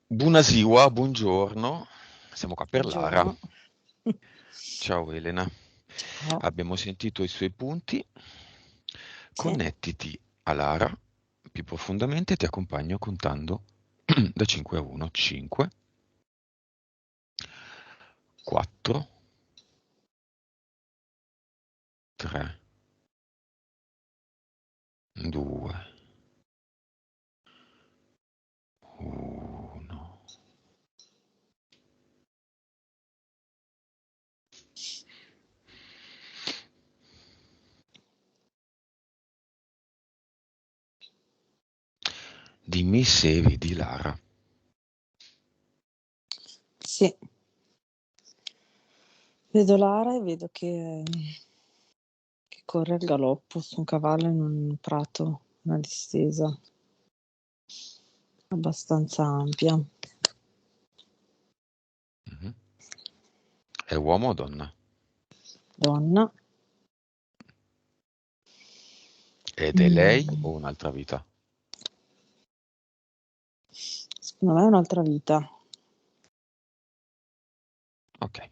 Bunasiwa, buongiorno, siamo qua per Lara. Buongiorno. Ciao Elena, Ciao. abbiamo sentito i suoi punti, Sì. connettiti a Lara più profondamente e ti accompagno contando da 5 a 1, 5, 4, 3, 2, 1. Dimmi se vedi Lara. Sì. Vedo Lara e vedo che corre al galoppo su un cavallo in un prato, una distesa abbastanza ampia. Mhm. È uomo o donna? Donna. Ed è lei Mm. o un'altra vita? Secondo me è un'altra vita. Ok.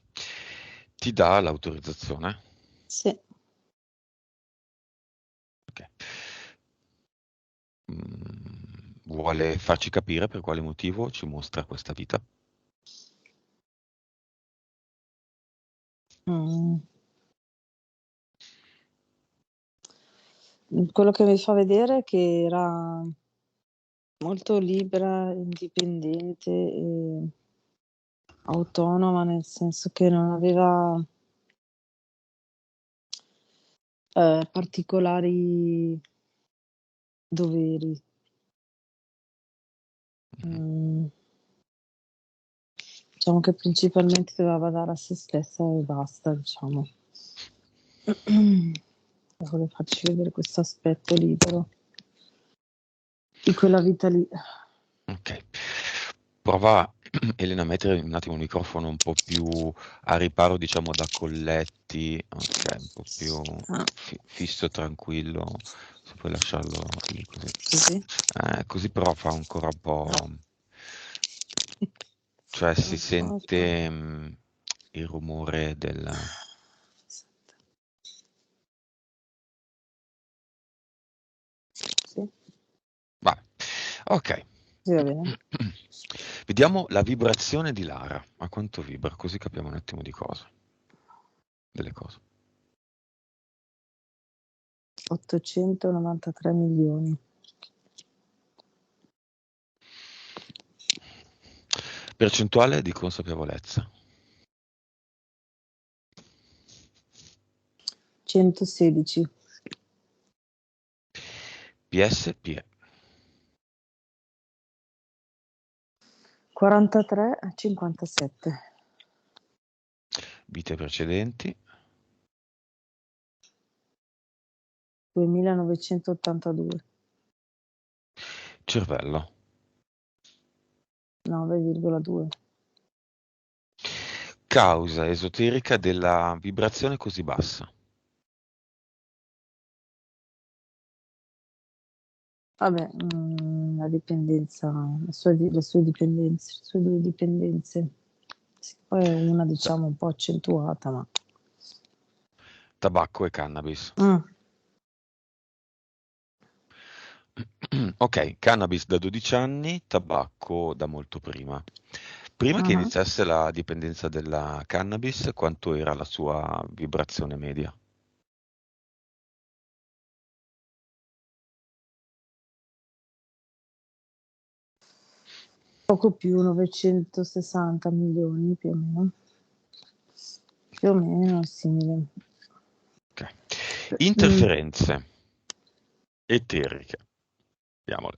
Ti dà l'autorizzazione? Sì. Ok. Vuole farci capire per quale motivo ci mostra questa vita? Mm. Quello che mi fa vedere è che era molto libera, indipendente e autonoma, nel senso che non aveva particolari doveri. Mhm. Mm. Diciamo che principalmente doveva badare a se stessa e basta, diciamo. Volevo farci vedere questo aspetto libero di quella vita lì. Ok. Prova, Elena, a mettere un attimo il microfono un po' più a riparo, diciamo, da colletti, ok, un po' più Ah, fisso, tranquillo, se puoi lasciarlo lì così. così? Così però fa ancora un po', No. cioè si Aspetta. sente il rumore del... Sì, Vabbè, ok. sì, va bene. Vediamo la vibrazione di Lara, a quanto vibra, così capiamo un attimo di cose, delle cose. 893 milioni. Percentuale di consapevolezza. 116. PSP. 43 a 57. Vite precedenti. 2982. Cervello. 9,2. Causa esoterica della vibrazione così bassa. Vabbè, la dipendenza, le sue dipendenze, le sue due dipendenze. Sì, poi è una, Ta- diciamo, un po' accentuata, ma... tabacco e cannabis. Mm. Ok, cannabis da 12 anni, tabacco da molto prima. Prima che Ah. iniziasse la dipendenza della cannabis, quanto era la sua vibrazione media? Poco più, 960 milioni più o meno simile. Ok. Mm. Interferenze eteriche. Vediamole.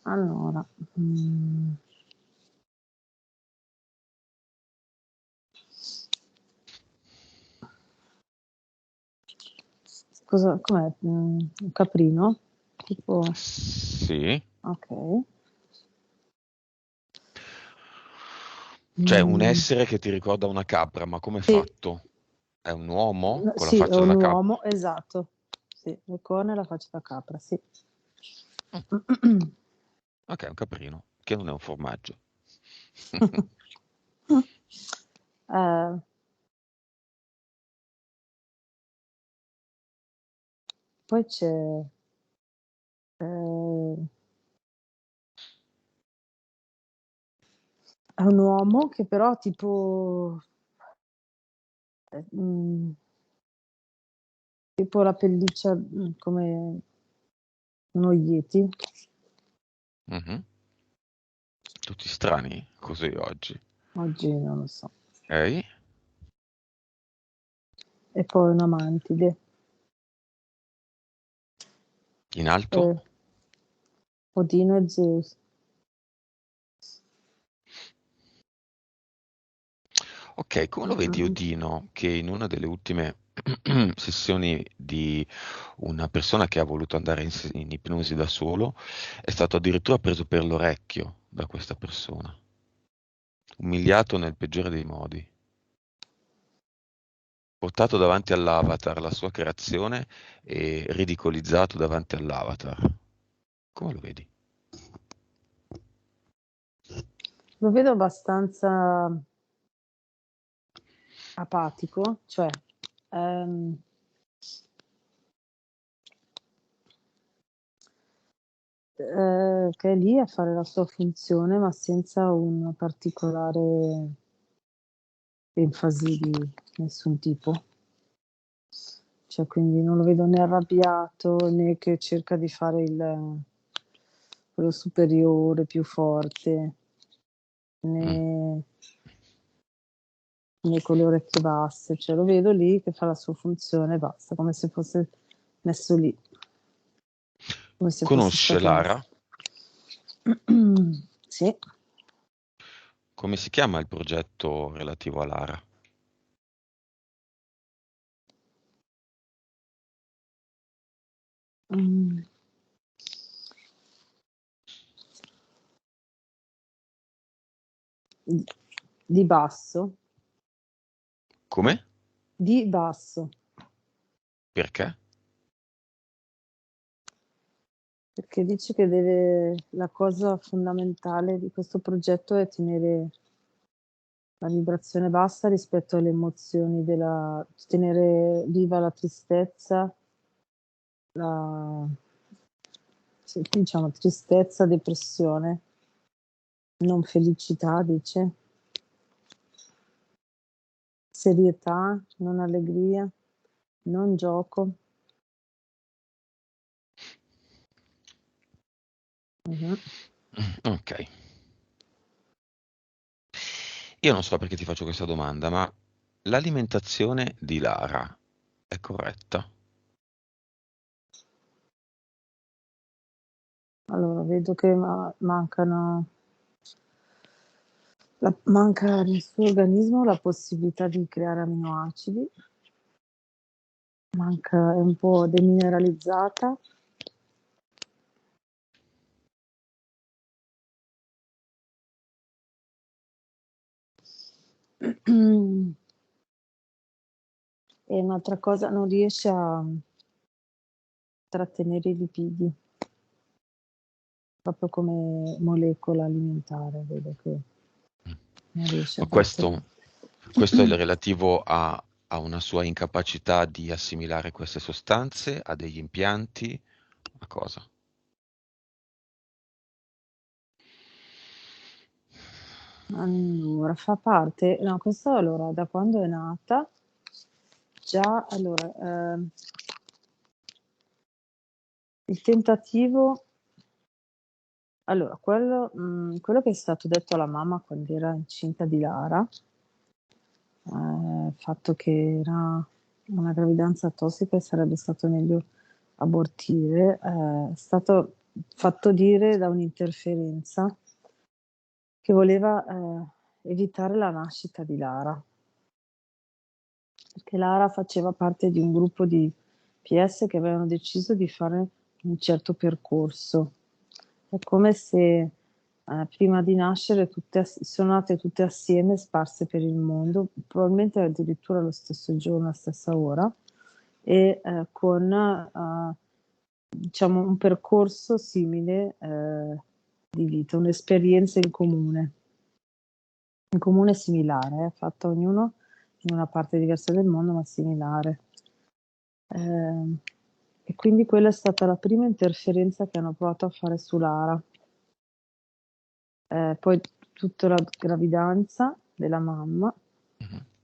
Allora, mm, cosa, com'è? Un caprino? Tipo, Sì. ok. Cioè un Mm, essere che ti ricorda una capra, ma come è sì, fatto? È un uomo con la sì, è faccia un della capra? uomo, esatto. Sì, le corna e la faccia da capra, sì. Ok, un caprino. che non è un formaggio. Eh, poi c'è eh, è un uomo che però tipo mm, tipo la pelliccia come uno Yeti. Mhm. Tutti strani così oggi. Oggi non lo so. Ok? E poi una mantide. In alto? Eh, Odino e Zeus. Ok, come lo vedi Mm. Odino che in una delle ultime sessioni di una persona che ha voluto andare in ipnosi da solo è stato addirittura preso per l'orecchio da questa persona, umiliato nel peggiore dei modi, portato davanti all'avatar, la sua creazione, e ridicolizzato davanti all'avatar. Come lo vedi? Lo vedo abbastanza apatico, cioè ehm, che è lì a fare la sua funzione, ma senza un particolare enfasi di nessun tipo. Cioè, quindi non lo vedo né arrabbiato né che cerca di fare quello superiore, più forte, Mm. né, né con le orecchie basse. Cioè, lo vedo lì che fa la sua funzione e basta, come se fosse messo lì, come se fosse Conosce stato messo. Lara? Sì. Come si chiama il progetto relativo a Lara? Mm. Di basso, Come? di basso, Perché? perché dice che la cosa fondamentale di questo progetto è tenere la vibrazione bassa rispetto alle emozioni tenere viva la tristezza, la, sì, diciamo tristezza, depressione, non felicità, dice, serietà, non allegria, non gioco. Mhm. Ok. Io non so perché ti faccio questa domanda, ma l'alimentazione di Lara è corretta? Allora, vedo che manca nel suo organismo la possibilità di creare aminoacidi, è un po' demineralizzata. E un'altra cosa, non riesce a trattenere i lipidi, proprio come molecola alimentare, vedo che non riesce a Ma trattenere. questo è il relativo a una sua incapacità di assimilare queste sostanze, a degli impianti, a cosa? Allora, fa parte, no, questo allora, da quando è nata, già, allora, il tentativo, allora, quello che è stato detto alla mamma quando era incinta di Lara, il fatto che era una gravidanza tossica e sarebbe stato meglio abortire, è stato fatto dire da un'interferenza che voleva evitare la nascita di Lara, perché Lara faceva parte di un gruppo di PS che avevano deciso di fare un certo percorso. È come se prima di nascere sono nate tutte assieme, sparse per il mondo, probabilmente addirittura lo stesso giorno, alla stessa ora, e con diciamo un percorso simile di vita, un'esperienza in comune similare, fatta ognuno in una parte diversa del mondo, ma similare. E quindi quella è stata la prima interferenza che hanno provato a fare su Lara. Poi tutta la gravidanza della mamma,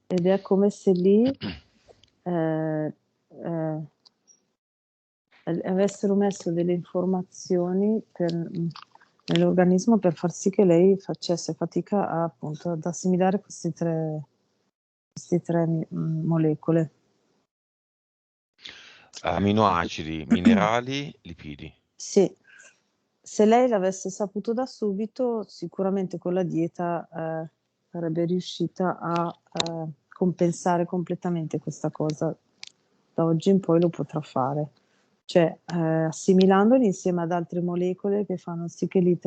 ed è come se lì avessero messo delle informazioni nell'organismo per far sì che lei facesse fatica appunto ad assimilare queste tre molecole. Aminoacidi, minerali, lipidi. Sì, se lei l'avesse saputo da subito, sicuramente con la dieta sarebbe riuscita a compensare completamente questa cosa. Da oggi in poi lo potrà fare, cioè assimilandoli insieme ad altre molecole che fanno sì che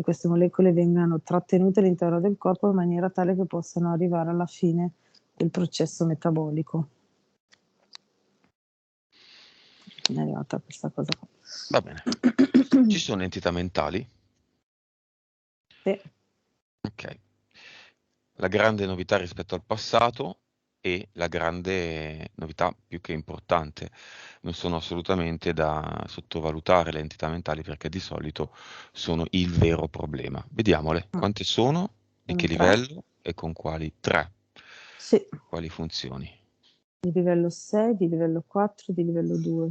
queste molecole vengano trattenute all'interno del corpo in maniera tale che possano arrivare alla fine del processo metabolico. Mi è arrivata questa cosa qua. Va bene. Ci sono entità mentali? Sì. Ok. La grande novità rispetto al passato e la grande novità più che importante. Non sono assolutamente da sottovalutare le entità mentali perché di solito sono il vero problema. Vediamole. Quante sono, di che 3. livello e con quali? 3. Sì, Quali funzioni? di livello 6, di livello 4, di livello 2.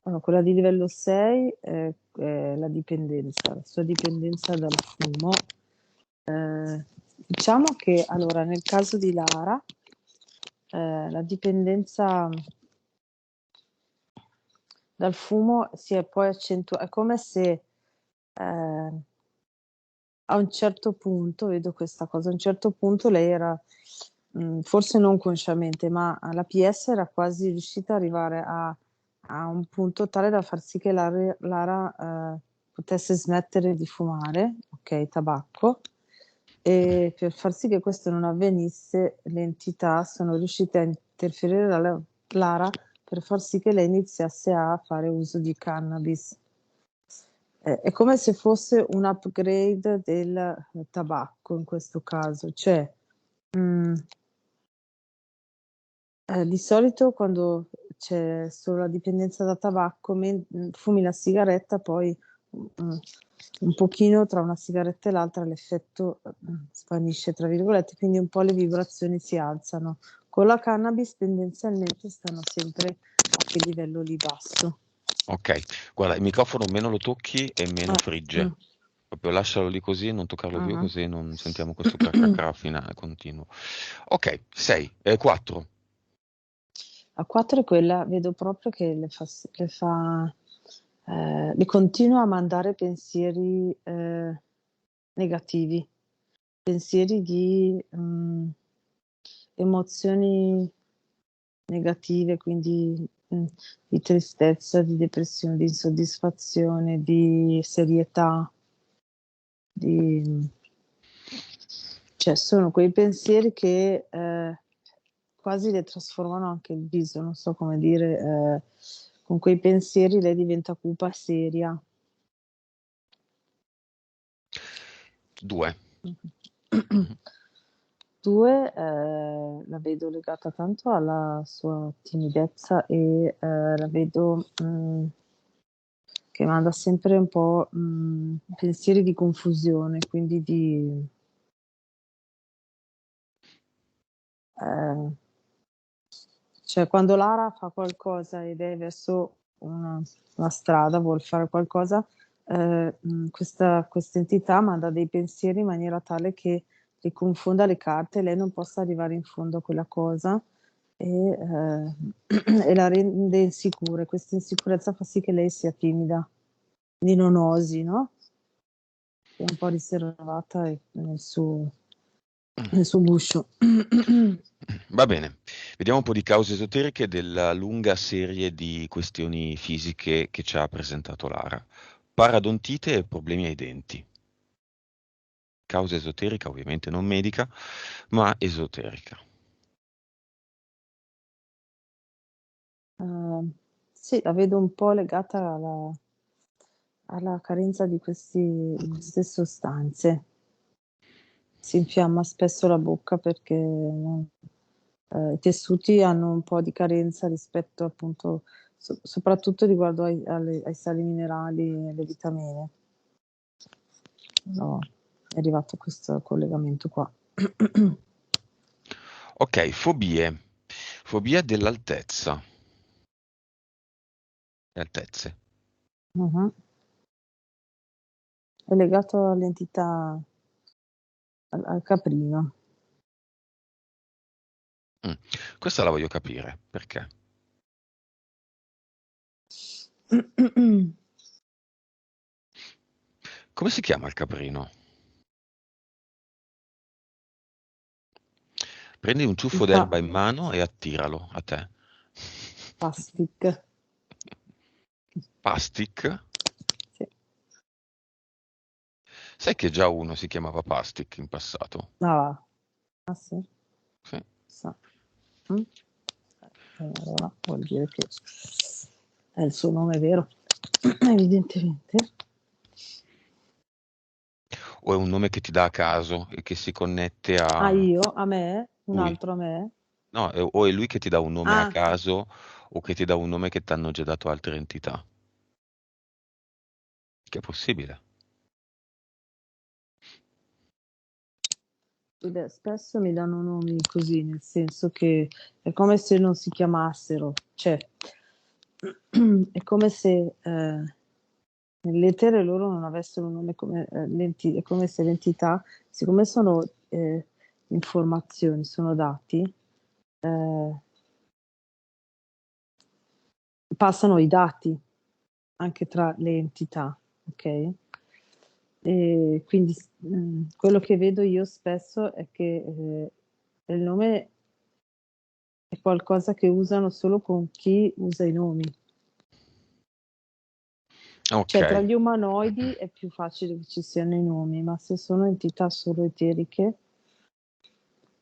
Allora, quella di livello 6 è la dipendenza, la sua dipendenza dal fumo. Diciamo che allora nel caso di Lara la dipendenza dal fumo si è poi accentuata, è come se a un certo punto, vedo questa cosa, a un certo punto lei era, forse non consciamente, ma la PS era quasi riuscita ad arrivare a un punto tale da far sì che Lara potesse smettere di fumare, ok, tabacco, e per far sì che questo non avvenisse, le entità sono riuscite a interferire da Lara per far sì che lei iniziasse a fare uso di cannabis. È come se fosse un upgrade del tabacco in questo caso, cioè mh, di solito quando c'è solo la dipendenza da tabacco, fumi la sigaretta, poi un pochino tra una sigaretta e l'altra l'effetto svanisce, tra virgolette, quindi un po' le vibrazioni si alzano. Con la cannabis tendenzialmente stanno sempre a quel livello lì basso. Ok, guarda, il microfono meno lo tocchi e meno frigge. Proprio lascialo lì così, non toccarlo più così non sentiamo questo cracacà continuo. Ok, 6, 4. A 4 è quella, vedo proprio che le continua a mandare pensieri negativi, pensieri di emozioni negative, quindi di tristezza, di depressione, di insoddisfazione, di serietà, cioè sono quei pensieri che quasi le trasformano anche il viso, non so come dire, con quei pensieri lei diventa cupa, seria. 2. 2, la vedo legata tanto alla sua timidezza e la vedo che manda sempre un po' pensieri di confusione, quindi cioè quando Lara fa qualcosa ed è verso una strada, vuol fare qualcosa, questa entità manda dei pensieri in maniera tale che le confonda le carte, lei non possa arrivare in fondo a quella cosa e, e la rende insicura. Questa insicurezza fa sì che lei sia timida, quindi non osi, no? È un po' riservata nel suo guscio. Va bene, vediamo un po' di cause esoteriche della lunga serie di questioni fisiche che ci ha presentato Lara. Paradontite e problemi ai denti. Causa esoterica, ovviamente non medica, ma esoterica. Sì, la vedo un po' legata ha la carenza di queste sostanze. Si infiamma spesso la bocca perché i tessuti hanno un po' di carenza rispetto appunto, soprattutto riguardo ai sali minerali e alle vitamine. No, è arrivato questo collegamento qua. Ok, fobie. Fobia dell'altezza. Le altezze. Mhm. È legato all'entità, al caprino. Mm. Questa la voglio capire, perché? Come si chiama il caprino? Prendi un Il ciuffo d'erba in mano e attiralo a te. pastic. Pastic? Sì. Sai che già uno si chiamava Pastic in passato? Ah, va. Ah, sì. Sì. Sa. Mm? Allora vuol dire che è il suo nome vero, evidentemente. O è un nome che ti dà a caso e che si connette Ah, a io? A me? Un lui? altro a me? No, o è lui che ti dà un nome a Ah, caso o che ti dà un nome che ti hanno già dato altre entità. Che è possibile. spesso mi danno nomi così, nel senso che è come se non si chiamassero, cioè è come se nell'etere loro non avessero un nome come è come se l'entità, siccome sono informazioni, sono dati, eh, passano i dati anche tra le entità, ok? E quindi quello che vedo io spesso è che il nome è qualcosa che usano solo con chi usa i nomi. Ok. Cioè, tra gli umanoidi è più facile che ci siano i nomi, ma se sono entità solo eteriche,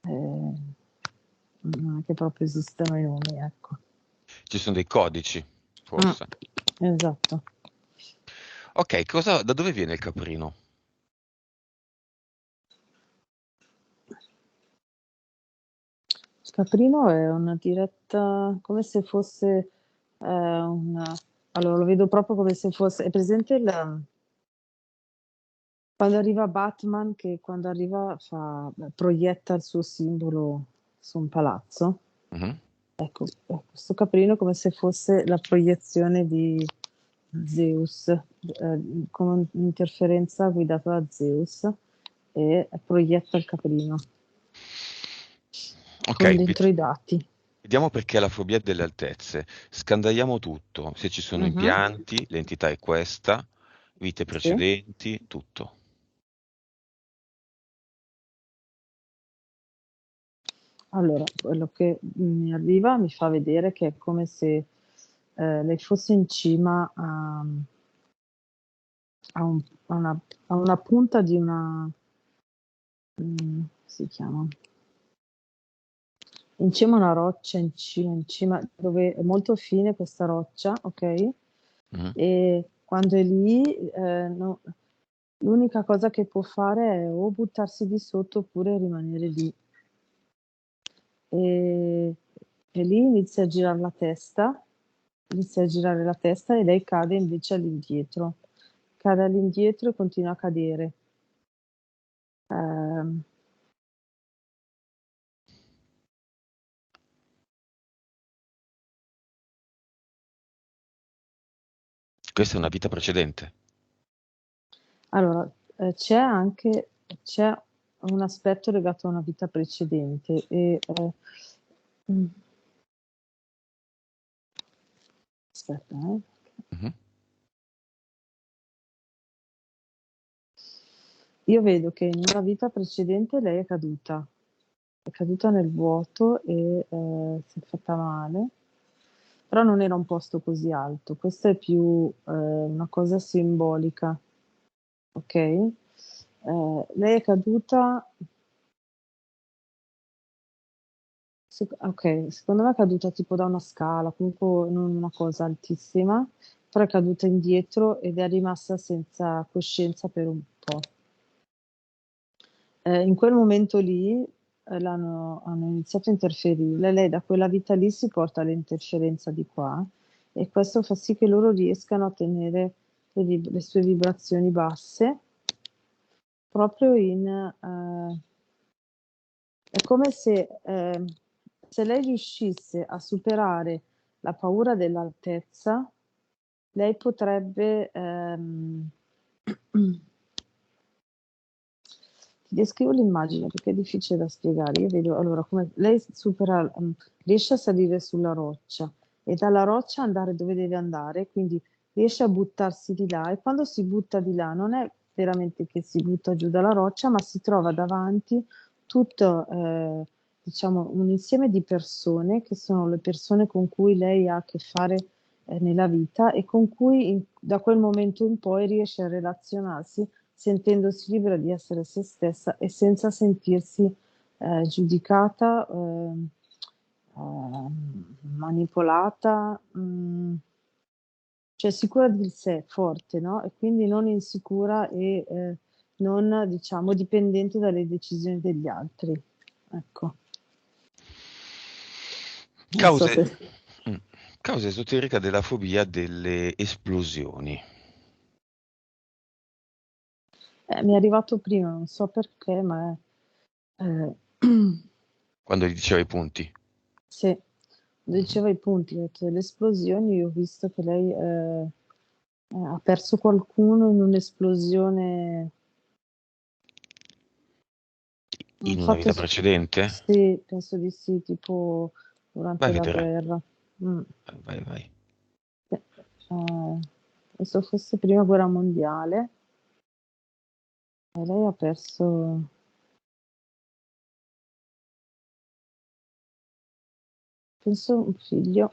non è che proprio esistono i nomi, ecco. Ci sono dei codici, Mm, forse. esatto. Ok, da dove viene il caprino? Il caprino è una diretta, come se fosse una... Allora, lo vedo proprio come se fosse... È presente quando arriva Batman, che quando arriva proietta il suo simbolo su un palazzo? Mhm. Ecco, questo caprino è come se fosse la proiezione di Zeus, come un'interferenza guidata da Zeus e proietta il caprino Ok, con dentro i dati. vediamo perché la fobia delle altezze. Scandagliamo tutto. Se ci sono Mhm, impianti, l'entità è questa, vite sì. precedenti, tutto. Allora, quello che mi arriva mi fa vedere che è come se lei fosse in cima a una punta di una, si chiama, in cima a una roccia, in cima, dove è molto fine questa roccia, ok? Mhm. E quando è lì, l'unica cosa che può fare è o buttarsi di sotto oppure rimanere lì. E, e lì inizia a girare la testa, inizia a girare la testa e lei cade invece all'indietro. Cade all'indietro e continua a cadere. Ehm, Questa è una vita precedente. allora, c'è un aspetto legato a una vita precedente mm, aspetta, Mhm. io vedo che in una vita precedente lei è caduta nel vuoto e si è fatta male, però non era un posto così alto, questa è più una cosa simbolica, ok? Lei è caduta, ok, secondo me è caduta tipo da una scala, comunque non una cosa altissima, poi è caduta indietro ed è rimasta senza coscienza per un po'. In quel momento lì hanno iniziato a interferire, lei da quella vita lì si porta l'interferenza di qua e questo fa sì che loro riescano a tenere le sue vibrazioni basse proprio è come se lei riuscisse a superare la paura dell'altezza, lei potrebbe ti descrivo l'immagine perché è difficile da spiegare. Io vedo allora come lei riesce a salire sulla roccia e dalla roccia andare dove deve andare, quindi riesce a buttarsi di là e quando si butta di là non è veramente che si butta giù dalla roccia, ma si trova davanti tutto diciamo un insieme di persone che sono le persone con cui lei ha a che fare nella vita e con cui da quel momento in poi riesce a relazionarsi sentendosi libera di essere se stessa e senza sentirsi giudicata, manipolata, cioè sicura di sé, forte, no? E quindi non insicura e non, diciamo, dipendente dalle decisioni degli altri. Ecco, non so Cause, se... mm, causa esoterica della fobia delle esplosioni. Mi è arrivato prima, non so perché, ma è... Quando gli diceva i punti. Sì, Mhm. diceva i punti, ha detto delle esplosioni, io ho visto che lei ha perso qualcuno in un'esplosione, un In una fatto, vita precedente? sì, penso di sì, tipo Vai durante a la vedere. guerra. Mm. Vai, vai. Penso fosse prima guerra mondiale e lei ha perso, penso, un figlio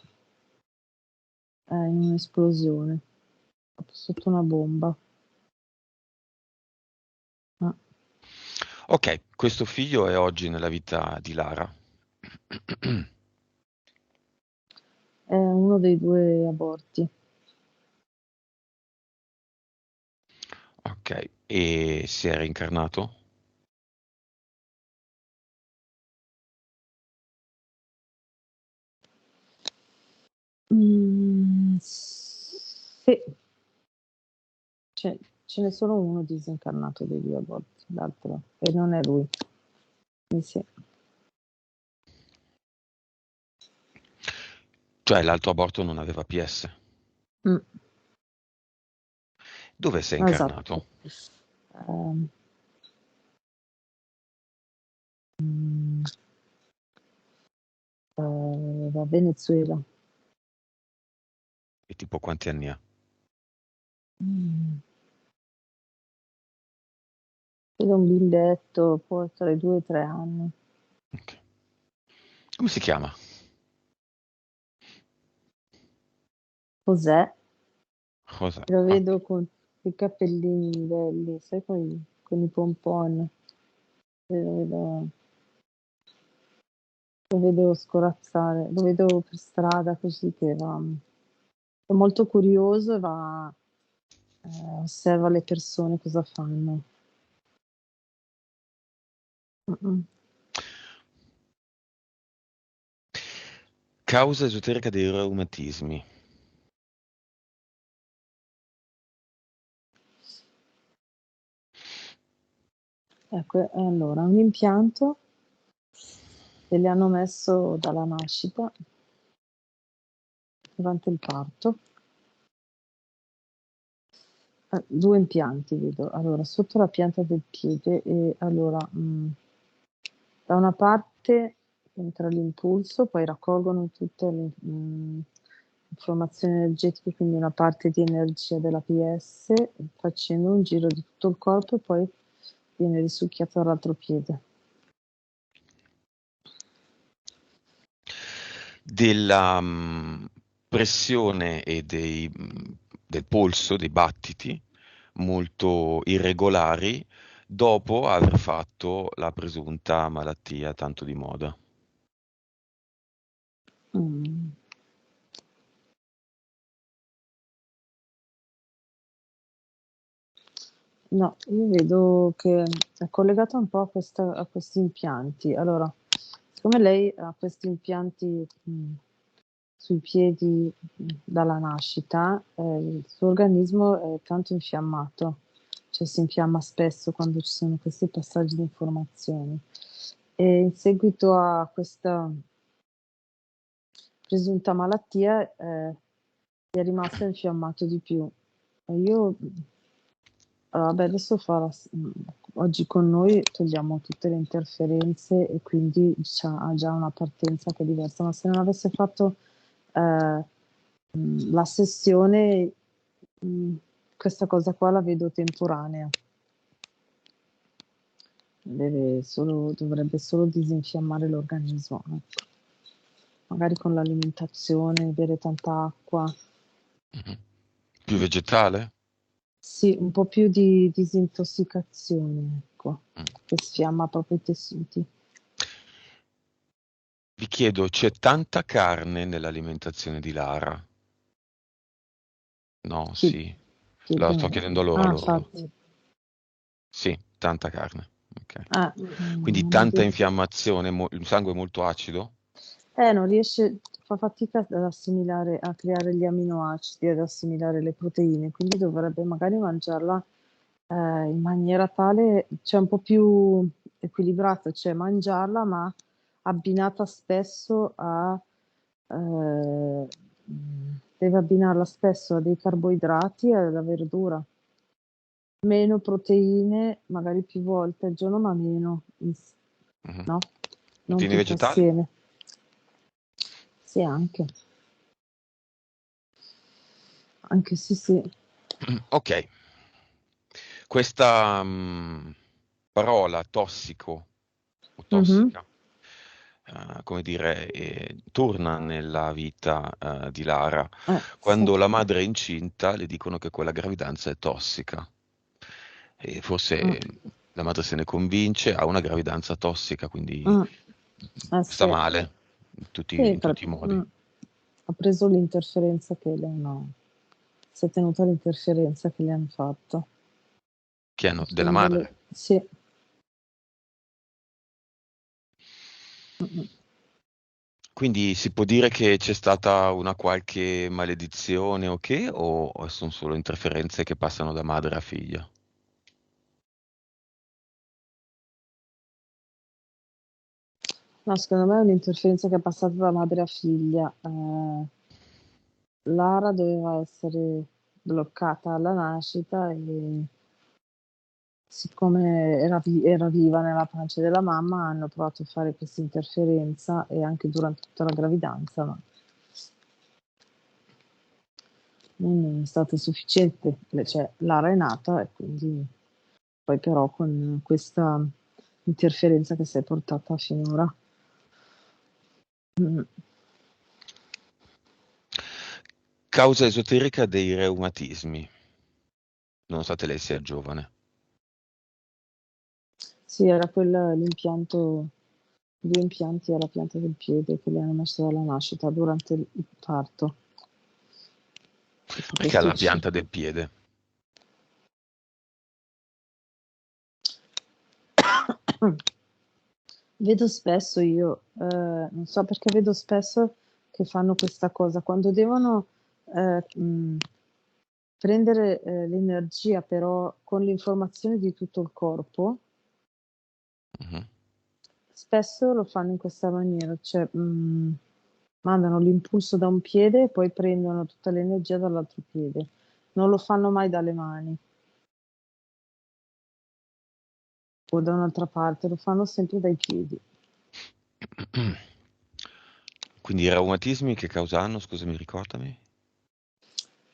in un'esplosione, sotto una bomba. Ah, Ok, questo figlio è oggi nella vita di Lara. è uno dei due aborti. Ok, e si è reincarnato? Sì, ce n'è solo uno disincarnato dei due aborti, l'altro, e non è lui. Quindi sì. Cioè l'altro aborto non aveva PS. Mm, Dove sei esatto. incarnato? Ehm, mm, da Venezuela. E tipo quanti anni ha? Mm, Vedo un bimbetto, poi tra i 2 e i 3 anni. Ok. Come si chiama? Cos'è? Cosa? Lo Ok. vedo con i capellini belli, sai, con i pompon. Lo vedo scorazzare, lo vedo per strada così che va. È molto curioso e va, osserva le persone cosa fanno. Mm-mm. Causa esoterica dei reumatismi. Ecco, e allora, un impianto che le hanno messo dalla nascita durante il parto. 2 impianti vedo. Allora, sotto la pianta del piede e allora, da una parte entra l'impulso, poi raccolgono tutte le, informazioni energetiche, quindi una parte di energia della PS, facendo un giro di tutto il corpo e poi viene risucchiato dall'altro piede. Della pressione e del polso, dei battiti molto irregolari dopo aver fatto la presunta malattia tanto di moda. Mh. No, io vedo che è collegata un po' a questi impianti. Allora, siccome lei ha questi impianti sui piedi dalla nascita, il suo organismo è tanto infiammato, cioè si infiamma spesso quando ci sono questi passaggi di informazioni. E in seguito a questa presunta malattia, gli è rimasto infiammato di più. E io vabbè, adesso oggi con noi togliamo tutte le interferenze e quindi ha già una partenza che è diversa, ma se non avesse fatto la sessione, mh, questa cosa qua la vedo temporanea. Dovrebbe solo disinfiammare l'organismo, ecco. Magari con l'alimentazione, bere tanta acqua. Mhm. Più vegetale? Sì, un po' più di disintossicazione, ecco, Mm. che sfiamma proprio i tessuti. Vi chiedo, c'è tanta carne nell'alimentazione di Lara? No, Chi sì. La chiede sto me? chiedendo loro a Ah, loro. infatti. Sì, tanta carne. Ok. Ah, Quindi non tanta riesce. infiammazione, il sangue è molto acido? Non riesce, fa fatica ad assimilare, a creare gli aminoacidi, ad assimilare le proteine, quindi dovrebbe magari mangiarla in maniera tale, cioè un po' più equilibrata, cioè mangiarla ma abbinata spesso deve abbinarla spesso a dei carboidrati e alla verdura. Meno proteine, magari più volte al giorno, ma meno, Mhm. no? Non Proteine tutte vegetali? assieme. Sì, anche sì, sì. Ok, questa parola tossico o Mhm. tossica, come dire, torna nella vita di Lara. Sì. Quando la madre è incinta, le dicono che quella gravidanza è tossica. E Mm, forse la madre se ne convince, ha una gravidanza tossica, quindi mm. sta Sì. male Sì, in tutti i modi. ha preso l'interferenza che le hanno, si è tenuta l'interferenza che le hanno fatto. Che hanno della Facendo madre. sì. Mm, mm. Quindi si può dire che c'è stata una qualche maledizione o che, o sono solo interferenze che passano da madre a figlia? No, secondo me è un'interferenza che è passata da madre a figlia. Lara doveva essere bloccata alla nascita e siccome era viva nella pancia della mamma, hanno provato a fare questa interferenza e anche durante tutta la gravidanza, ma non è stato sufficiente. Cioè, Lara è nata e quindi poi però con questa interferenza che si è portata finora. Mm. Causa esoterica dei reumatismi, nonostante lei sia giovane. Sì, era l'impianto, due impianti alla pianta del piede che le hanno messo dalla nascita durante il parto. Tutto Perché questo alla pianta del piede? Vedo spesso io, non so perché vedo spesso che fanno questa cosa, quando devono prendere l'energia però con l'informazione di tutto il corpo, Mhm. spesso lo fanno in questa maniera, cioè mandano l'impulso da un piede e poi prendono tutta l'energia dall'altro piede. Non lo fanno mai dalle mani o da un'altra parte, lo fanno sempre dai piedi. Quindi i reumatismi che causa hanno, scusami, ricordami?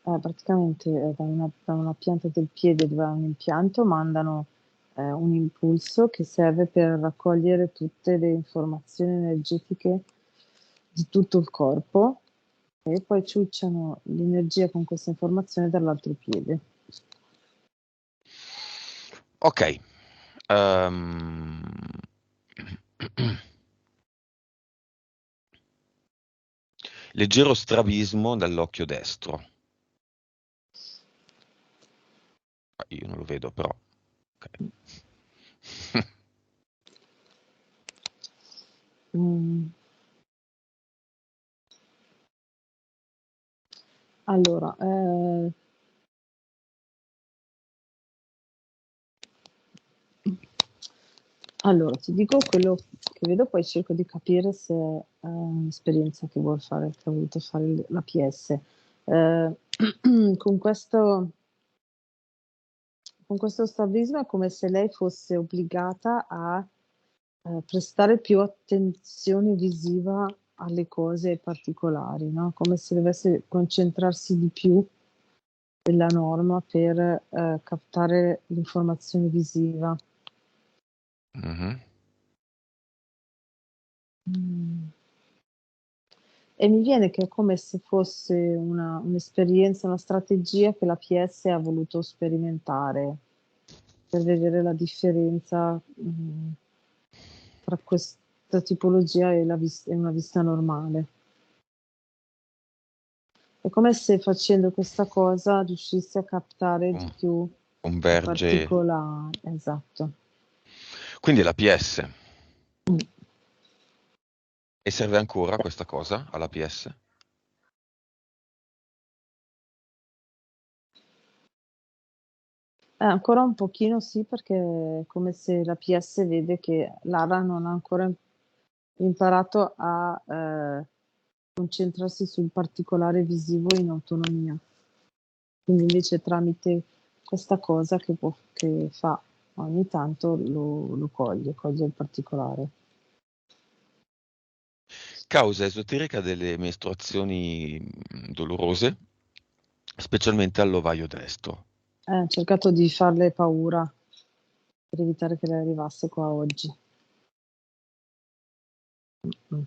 Praticamente da una pianta del piede dove ha un impianto mandano un impulso che serve per raccogliere tutte le informazioni energetiche di tutto il corpo e poi ciucciano l'energia con questa informazione dall'altro piede. Ok. Ehm, Leggero strabismo dall'occhio destro. Io non lo vedo, però. Ok. Mm. Allora, ti dico quello che vedo, poi cerco di capire se è un'esperienza che vuol fare, che ha voluto fare la PS. Con questo strabismo è come se lei fosse obbligata a prestare più attenzione visiva alle cose particolari, no? Come se dovesse concentrarsi di più della norma per captare l'informazione visiva. Mhm. Mm. E mi viene che è come se fosse un'esperienza, una strategia che la PS ha voluto sperimentare per vedere la differenza tra questa tipologia e e una vista normale. È come se facendo questa cosa riuscissi a captare di Con- più i Converge. particolari. Esatto. Quindi la PS. Mm. E serve ancora questa cosa alla PS? Ancora un pochino sì, perché è come se la PS vede che Lara non ha ancora imparato a concentrarsi sul particolare visivo in autonomia. Quindi invece tramite questa cosa che fa ogni tanto lo coglie il particolare. Causa esoterica delle mestruazioni dolorose, specialmente all'ovaio destro. Ha cercato di farle paura per evitare che lei arrivasse qua oggi. Mm.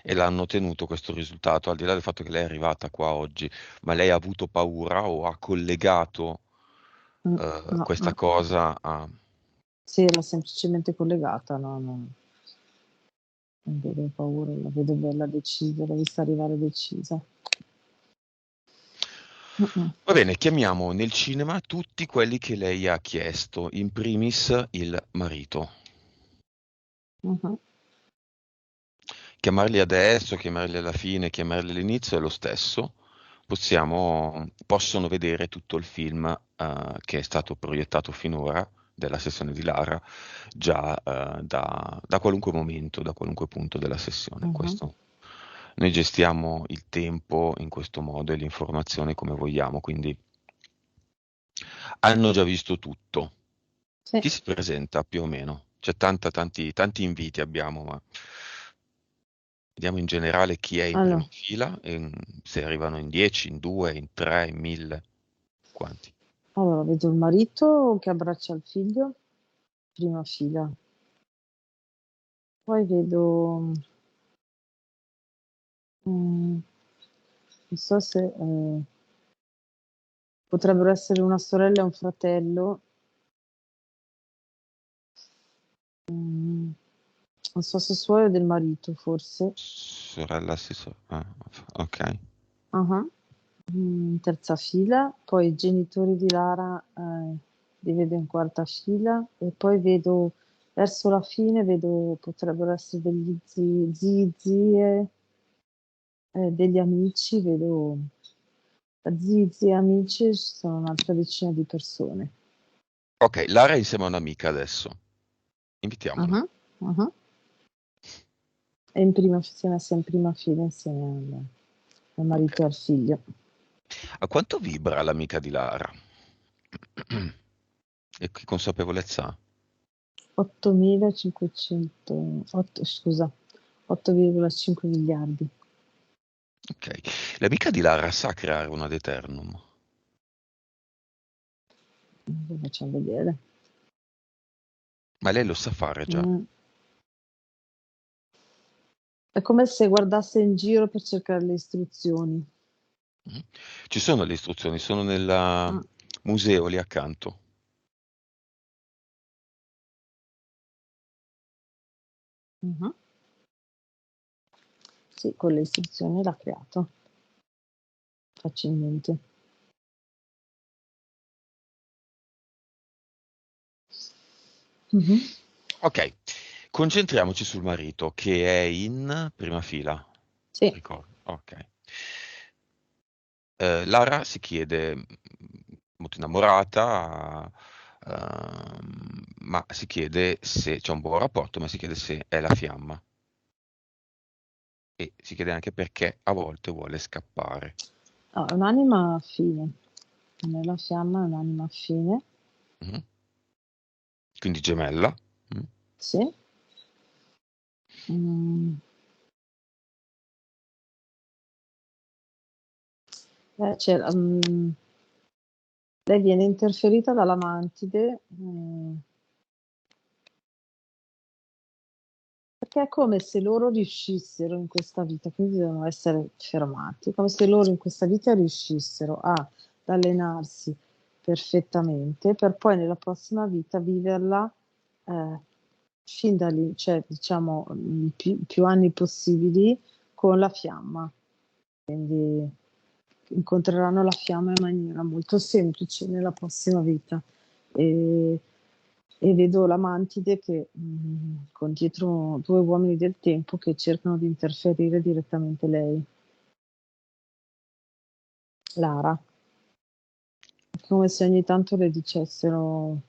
E l'hanno ottenuto questo risultato, al di là del fatto che lei è arrivata qua oggi, ma lei ha avuto paura o ha collegato Mm. No, questa no. cosa a... Sì, era semplicemente collegata, no, no, non vedo paura, la vedo bella decisa, l'ho vista arrivare decisa. Mm-mm. Va bene, chiamiamo nel cinema tutti quelli che lei ha chiesto, in primis il marito. Mhm. Chiamarli adesso, chiamarli alla fine, chiamarli all'inizio è lo stesso. Possono vedere tutto il film che è stato proiettato finora della sessione di Lara già da qualunque momento, da qualunque punto della sessione. Mhm. Questo. Noi gestiamo il tempo in questo modo e l'informazione come vogliamo, quindi hanno già visto tutto. Sì. Chi si presenta più o meno? C'è tanti inviti abbiamo, ma vediamo in generale chi è in prima Allora, fila e se arrivano in 10, in 2, in 3, in 1000, quanti. vedo il marito che abbraccia il figlio, prima fila. Poi vedo, non so se potrebbero essere una sorella e un fratello. Mm, non so se suoi o del marito, forse. Sorella si so. Ah, ok. Ah. Terza fila, poi i genitori di Lara li vedo in quarta fila e poi vedo verso la fine, vedo potrebbero essere degli zie, degli amici, vedo da zii e amici ci sono un'altra decina di persone. Ok, Lara è insieme a un'amica adesso. Invitiamola. Ah, ah. E si è messa in prima fila insieme al Ok. marito e al figlio. A quanto vibra l'amica di Lara? E che consapevolezza ha? 8.500, scusa, 8,5 miliardi. Ok. L'amica di Lara sa creare un ad eternum. Lo facciamo vedere. Ma lei lo sa fare già. Mm. È come se guardasse in giro per cercare le istruzioni. Mm. Ci sono le istruzioni, sono nel Mm. museo lì accanto. Mhm. Sì, con le istruzioni l'ha creato facilmente. Mhm. Ok, concentriamoci sul marito che è in prima fila. Sì. Ricordo. Ok. Lara si chiede, molto innamorata, ma si chiede se c'è un buon rapporto, ma si chiede se è la fiamma e si chiede anche perché a volte vuole scappare. No, è un'anima affine. Nella fiamma è un'anima affine. Mhm. Quindi gemella. Mm. Sì. Mm. Lei viene interferita dalla mantide, perché è come se loro riuscissero in questa vita, quindi devono essere fermati, come se loro in questa vita riuscissero ad allenarsi perfettamente per poi nella prossima vita viverla eh, fin da lì, cioè diciamo più anni possibili con la fiamma. Quindi incontreranno la fiamma in maniera molto semplice nella prossima vita. E, e vedo la mantide che con dietro due uomini del tempo che cercano di interferire direttamente lei, Lara. È come se ogni tanto le dicessero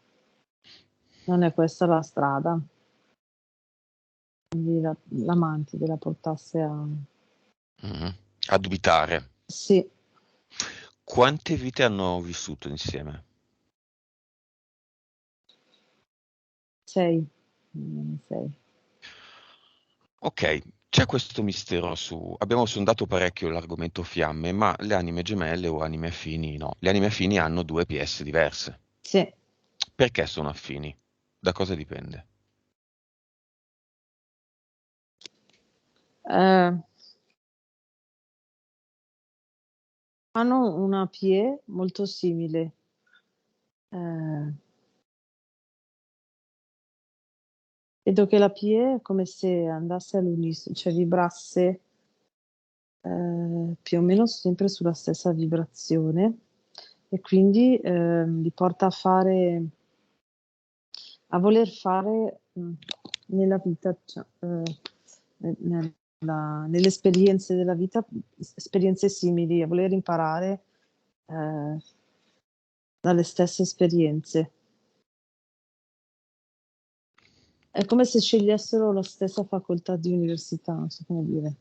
non è questa la strada, quindi la mantide la portasse a... Mhm. A dubitare. Sì, Quante vite hanno vissuto insieme? sei. Sei. Ok, c'è questo mistero su... Abbiamo sondato parecchio l'argomento fiamme, ma le anime gemelle o anime affini no. Le anime affini hanno due PS diverse. Sì. Perché sono affini? Da cosa dipende? Eh, hanno una PE molto simile. Eh, vedo che la PE è come se andasse all'unisono, cioè vibrasse più o meno sempre sulla stessa vibrazione e quindi li porta a fare, a voler fare nella vita, cioè, nelle esperienze della vita, esperienze simili, a voler imparare eh, dalle stesse esperienze. È come se scegliessero la stessa facoltà di università, non so come dire,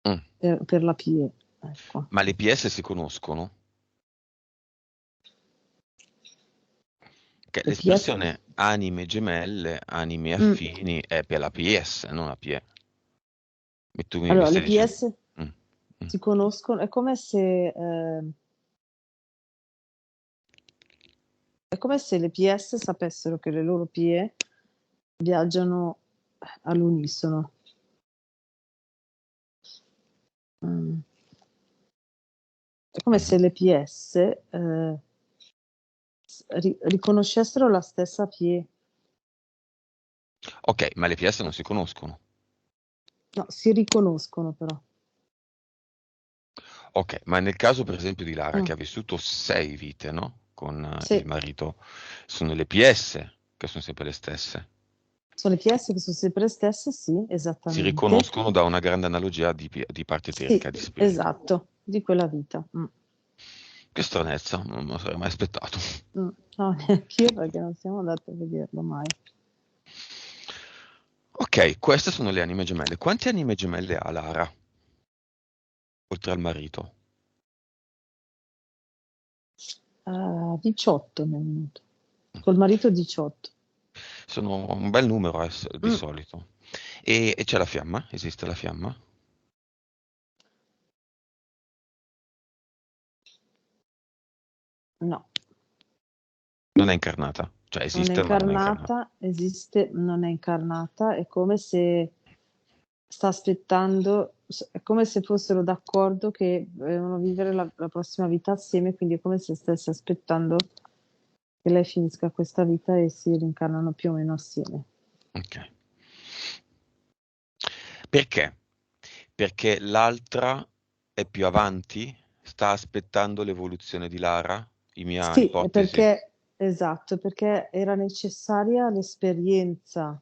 Mm. per la PE, ecco. Ma le PS si conoscono? Che Le PS? l'espressione anime gemelle, anime Mm. affini è per la PS, non la PE. E tu mi Allora, le stai dicendo... PS Mm, mm. si conoscono, è come se le PS sapessero che le loro PE viaggiano all'unisono. Mm. È come se Mhm. le PS riconoscessero la stessa PE. Ok, ma le PS non si conoscono. No, si riconoscono però. Ok, ma nel caso per esempio di Lara Mm. che ha vissuto 6 vite, no? Con il Sì, marito, sono le PS che sono sempre le stesse. sono le PS che sono sempre le stesse, sì, Si esattamente. riconoscono da una grande analogia di parte Sì, eterica, di spirito. esatto, di quella vita. Mm. Che stranezza, non me lo sarei mai aspettato. Mm. No, neanch'io perché non siamo andati a vederlo mai. Ok, queste sono le anime gemelle. Quante anime gemelle ha Lara, oltre al marito? 18 mi è venuto. Col marito 18. Sono un bel numero di Mm. solito. E c'è la fiamma? Esiste la fiamma? No, Non è incarnata. Cioè non è esiste ma non è incarnata. incarnata, esiste, non è incarnata, è come se sta aspettando, è come se fossero d'accordo che devono vivere la prossima vita assieme, quindi è come se stesse aspettando che lei finisca questa vita e si rincarnano più o meno assieme. Ok. Perché? Perché l'altra è più avanti, sta aspettando l'evoluzione di Lara, in mia Sì, è ipotesi. esatto, perché era necessaria l'esperienza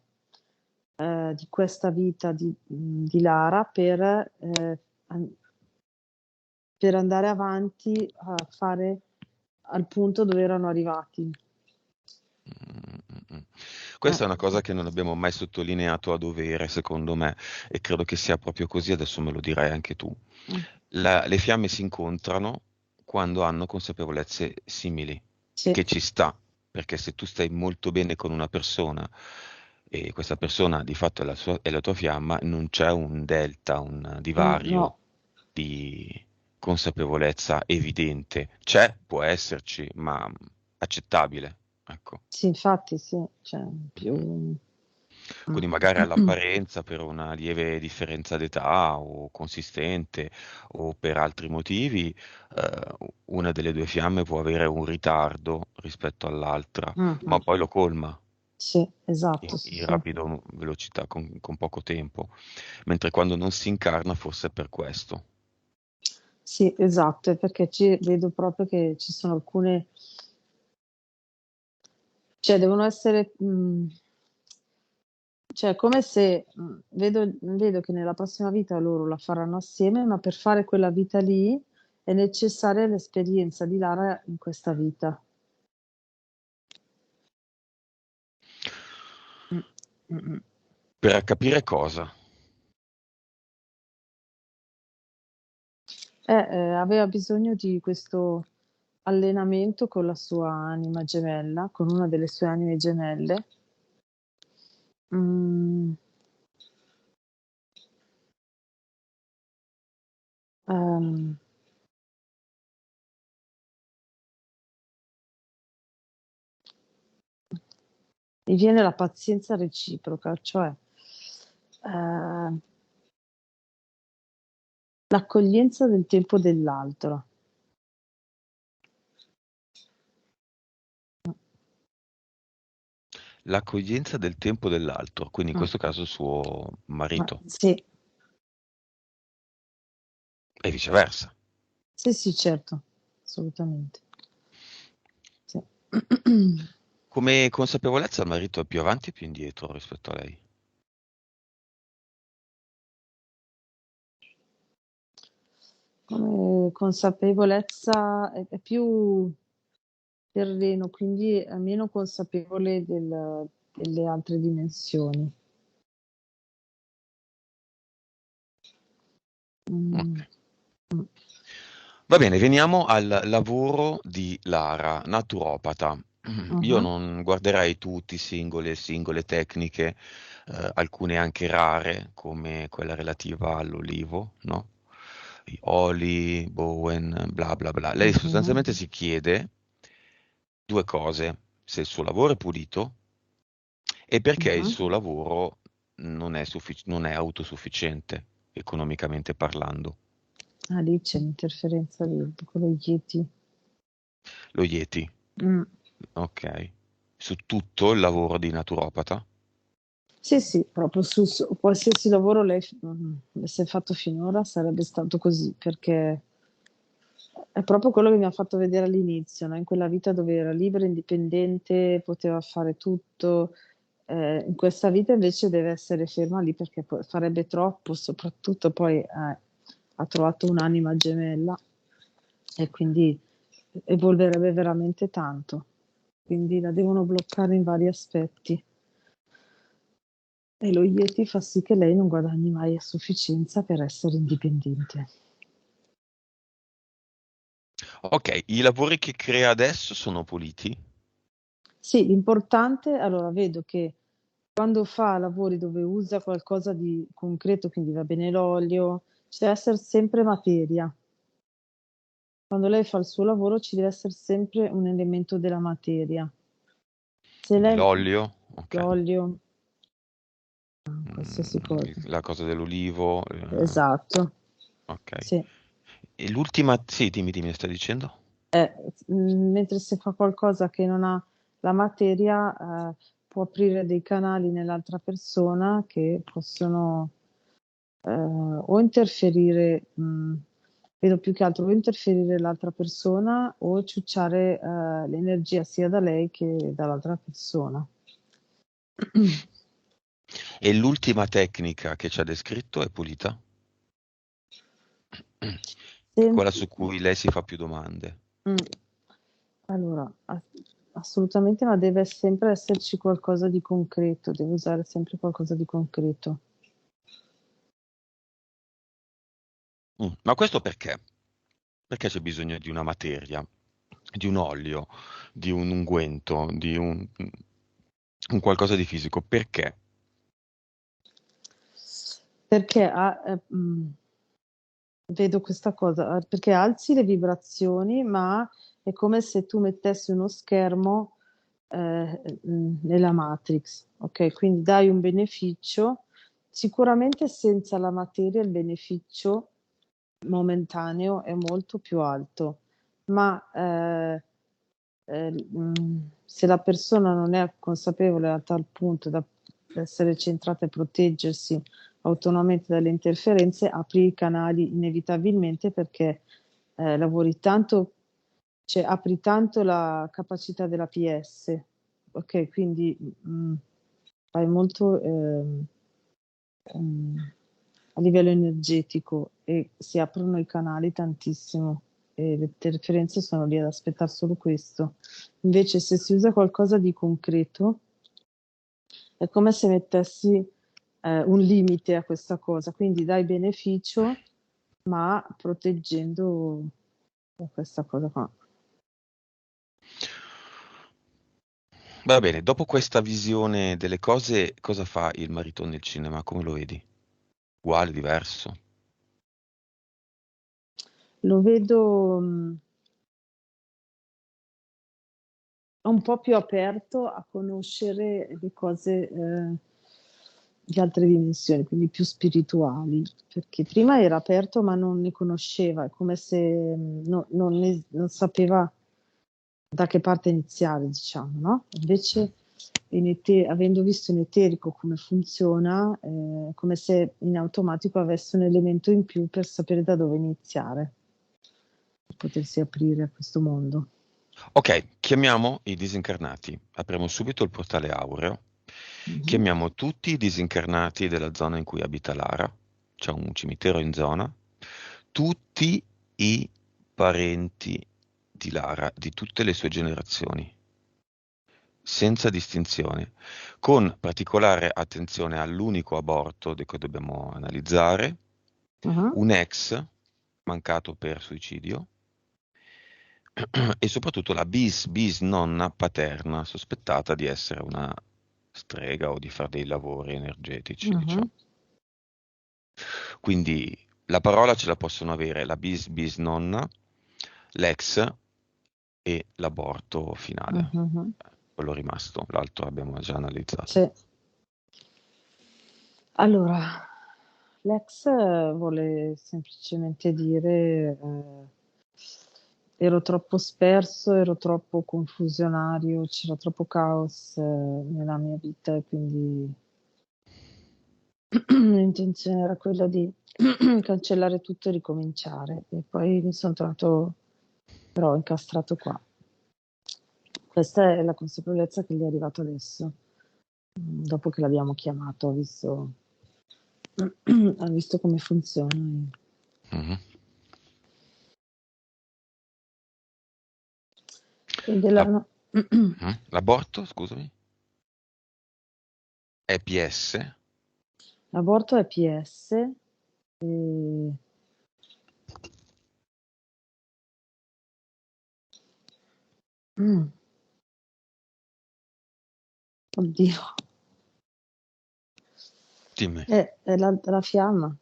di questa vita di Lara an per andare avanti a fare al punto dove erano arrivati. Mh. Eh, Questa è una cosa che non abbiamo mai sottolineato a dovere, secondo me, e credo che sia proprio così, adesso me lo dirai anche tu. mh, Le fiamme si incontrano quando hanno consapevolezze simili, e sì, che ci sta, perché se tu stai molto bene con una persona e questa persona di fatto è la tua fiamma, non c'è un delta, un divario no, di consapevolezza evidente. C'è, può esserci, ma accettabile, ecco. sì, infatti sì, cioè Mh-mh. più Quindi magari all'apparenza per una lieve differenza d'età o consistente o per altri motivi, una delle due fiamme può avere un ritardo rispetto all'altra, ma mh-mh. poi lo colma Sì, esatto, sì, in sì. rapido velocità, con poco tempo, mentre quando non si incarna forse è per questo. Sì, esatto, è perché vedo proprio che ci sono alcune cioè devono essere cioè come se, vedo che nella prossima vita loro la faranno assieme, ma per fare quella vita lì è necessaria l'esperienza di Lara in questa vita. Mh, mh-mh. Per capire cosa? Aveva bisogno di questo allenamento con la sua anima gemella, con una delle sue anime gemelle. Mhmm, ehm, mi viene la pazienza reciproca, cioè, ehm, l'accoglienza del tempo dell'altro. L'accoglienza del tempo dell'altro, quindi in Mh, questo caso suo marito, sì. e viceversa. Sì, sì, certo, assolutamente. Sì. Come consapevolezza il marito è più avanti o più indietro rispetto a lei? Come consapevolezza è più terreno, quindi è meno consapevole delle altre dimensioni. Mh, Okay. mh. Va bene, veniamo al lavoro di Lara, naturopata. Io Mh-mh, non guarderei tutti singole tecniche, alcune anche rare, come quella relativa all'olivo, no? I oli, Bowen, bla bla bla. Lei mh-mh, sostanzialmente si chiede due cose: se il suo lavoro è pulito e perché il mh-mh. suo lavoro non è autosufficiente, economicamente parlando. Ah, lì c'è l'interferenza con lo Yeti. Lo Yeti. Mh. Okay. Su tutto il lavoro di naturopata? Sì, sì, proprio su qualsiasi lavoro avesse fatto finora sarebbe stato così, perché è proprio quello che mi ha fatto vedere all'inizio, no, in quella vita dove era libera, indipendente, poteva fare tutto, in questa vita invece deve essere ferma lì perché farebbe troppo, soprattutto poi, ha trovato un'anima gemella e quindi evolverebbe veramente tanto. Quindi la devono bloccare in vari aspetti. E lo Yeti fa sì che lei non guadagni mai a sufficienza per essere indipendente. Okay, i lavori che crea adesso sono puliti? Sì, l'importante allora vedo che quando fa lavori dove usa qualcosa di concreto, quindi va bene l'olio, ci deve esser sempre materia. Quando lei fa il suo lavoro ci deve esser sempre un elemento della materia. Se Quindi lei l'olio, okay. l'olio, qualsiasi cosa. La cosa dell'olivo, Esatto, okay. sì. E l'ultima sì, dimmi, stai dicendo? Mentre se fa qualcosa che non ha la materia, può aprire dei canali nell'altra persona che possono, o interferire, Vedo più che altro o interferire l'altra persona o ciucciare l'energia sia da lei che dall'altra persona. E l'ultima tecnica che ci ha descritto è pulita? Quella Sempre, su cui lei si fa più domande. mm, allora, assolutamente, ma deve sempre esserci qualcosa di concreto, deve usare sempre qualcosa di concreto. Ma questo perché? Perché c'è bisogno di una materia, di un olio, di un unguento, di un qualcosa di fisico? Perché? Perché vedo questa cosa, perché alzi le vibrazioni, ma è come se tu mettessi uno schermo nella Matrix, ok? Quindi dai un beneficio, sicuramente senza la materia il beneficio momentaneo è molto più alto, ma se la persona non è consapevole a tal punto da essere centrata e proteggersi autonomamente dalle interferenze, apri i canali inevitabilmente perché lavori tanto, cioè apri tanto la capacità della PS, ok? Quindi fai molto a livello energetico e si aprono i canali tantissimo e le interferenze sono lì ad aspettare solo questo. Invece se si usa qualcosa di concreto è come se mettessi un limite a questa cosa, quindi dai beneficio ma proteggendo questa cosa qua. Va bene, dopo questa visione delle cose, cosa fa il marito nel cinema? Come lo vedi? Uguale, diverso? Lo vedo un po' più aperto a conoscere le cose di altre dimensioni, quindi più spirituali, perché prima era aperto ma non ne conosceva, è come se non sapeva da che parte iniziare, diciamo, no? Invece avendo visto in eterico come funziona, è come se in automatico avesse un elemento in più per sapere da dove iniziare, per potersi aprire a questo mondo. Ok, chiamiamo i disincarnati. Apriamo subito il portale aureo. Mhm. Chiamiamo tutti i disincarnati della zona in cui abita Lara. C'è un cimitero in zona. Tutti i parenti di Lara, di tutte le sue generazioni, senza distinzione, con particolare attenzione all'unico aborto che dobbiamo analizzare, Ah, un ex mancato per suicidio e soprattutto la bisnonna paterna sospettata di essere una strega o di fare dei lavori energetici, ah. diciamo. Quindi la parola ce la possono avere la bisnonna, l'ex e l'aborto finale. Mhm. Quello rimasto, l'altro abbiamo già analizzato. Sì. Allora, l'ex vuole semplicemente dire ero troppo sperso, ero troppo confusionario, c'era troppo caos nella mia vita e quindi l'intenzione era quella di cancellare tutto e ricominciare. E poi mi sono trovato però incastrato qua. Questa è la consapevolezza che gli è arrivata adesso, dopo che l'abbiamo chiamato, ha visto come funziona. Mhm. E La- no. L'aborto, scusami, è PS. L'aborto è PS. E... Mm, oddio, Dimmi, è la fiamma.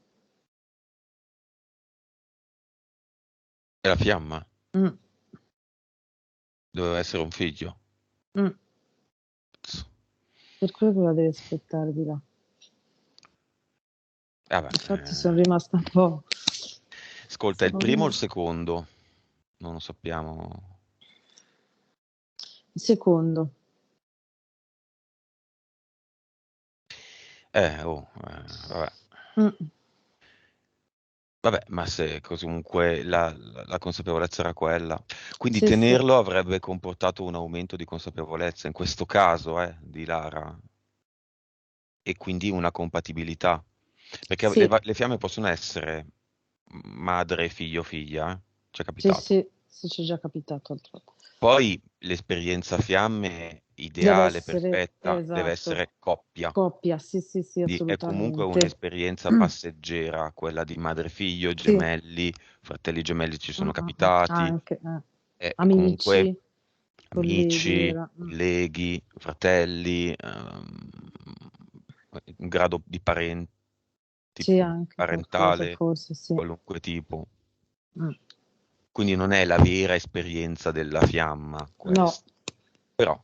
è la fiamma? Mm, Doveva essere un figlio. mm. Per quello che la devi aspettare di là. Vabbè, Infatti sono rimasta un po'. ascolta, il primo o il Stavo- secondo? Non lo sappiamo. Il secondo. Vabbè. Mm. Vabbè, ma se comunque la consapevolezza era quella, quindi Sì, sì, tenerlo avrebbe comportato un aumento di consapevolezza, in questo caso, di Lara, e quindi una compatibilità. Perché sì, le fiamme possono essere madre, figlio, figlia, ci è sì, capitato. sì, sì, ci è già capitato altre volte. Poi l'esperienza fiamme Deve ideale, essere, perfetta, deve esatto, essere coppia. coppia, sì, sì, sì, Quindi è comunque assolutamente. un'esperienza passeggera, quella di madre-figlio, Sì, gemelli, fratelli gemelli ci mm, sono mm, mm. capitati, Anche, e comunque amici, colleghi, amici, era, colleghi, fratelli, un grado di sì, anche qualcosa, parentale, forse, sì. qualunque tipo. Mm. Quindi non è la vera esperienza della fiamma No, questa. Però,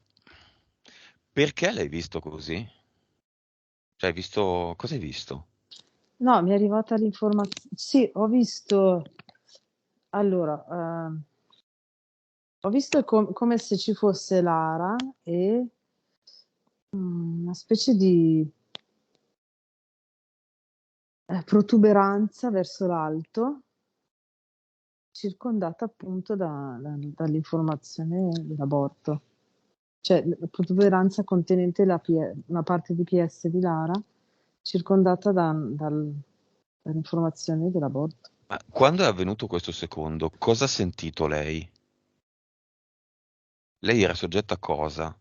perché l'hai visto così? Cioè, hai visto... Cosa hai visto? no, mi è arrivata l'informazione. Sì, ho visto, allora, ho visto come se ci fosse Lara e una specie di protuberanza verso l'alto, circondata appunto dall'informazione dell'aborto. Cioè, la protuberanza contenente una parte di PS di Lara, circondata dall'informazione dell'aborto. Ma quando è avvenuto questo secondo, cosa ha sentito lei? Lei era soggetta a cosa?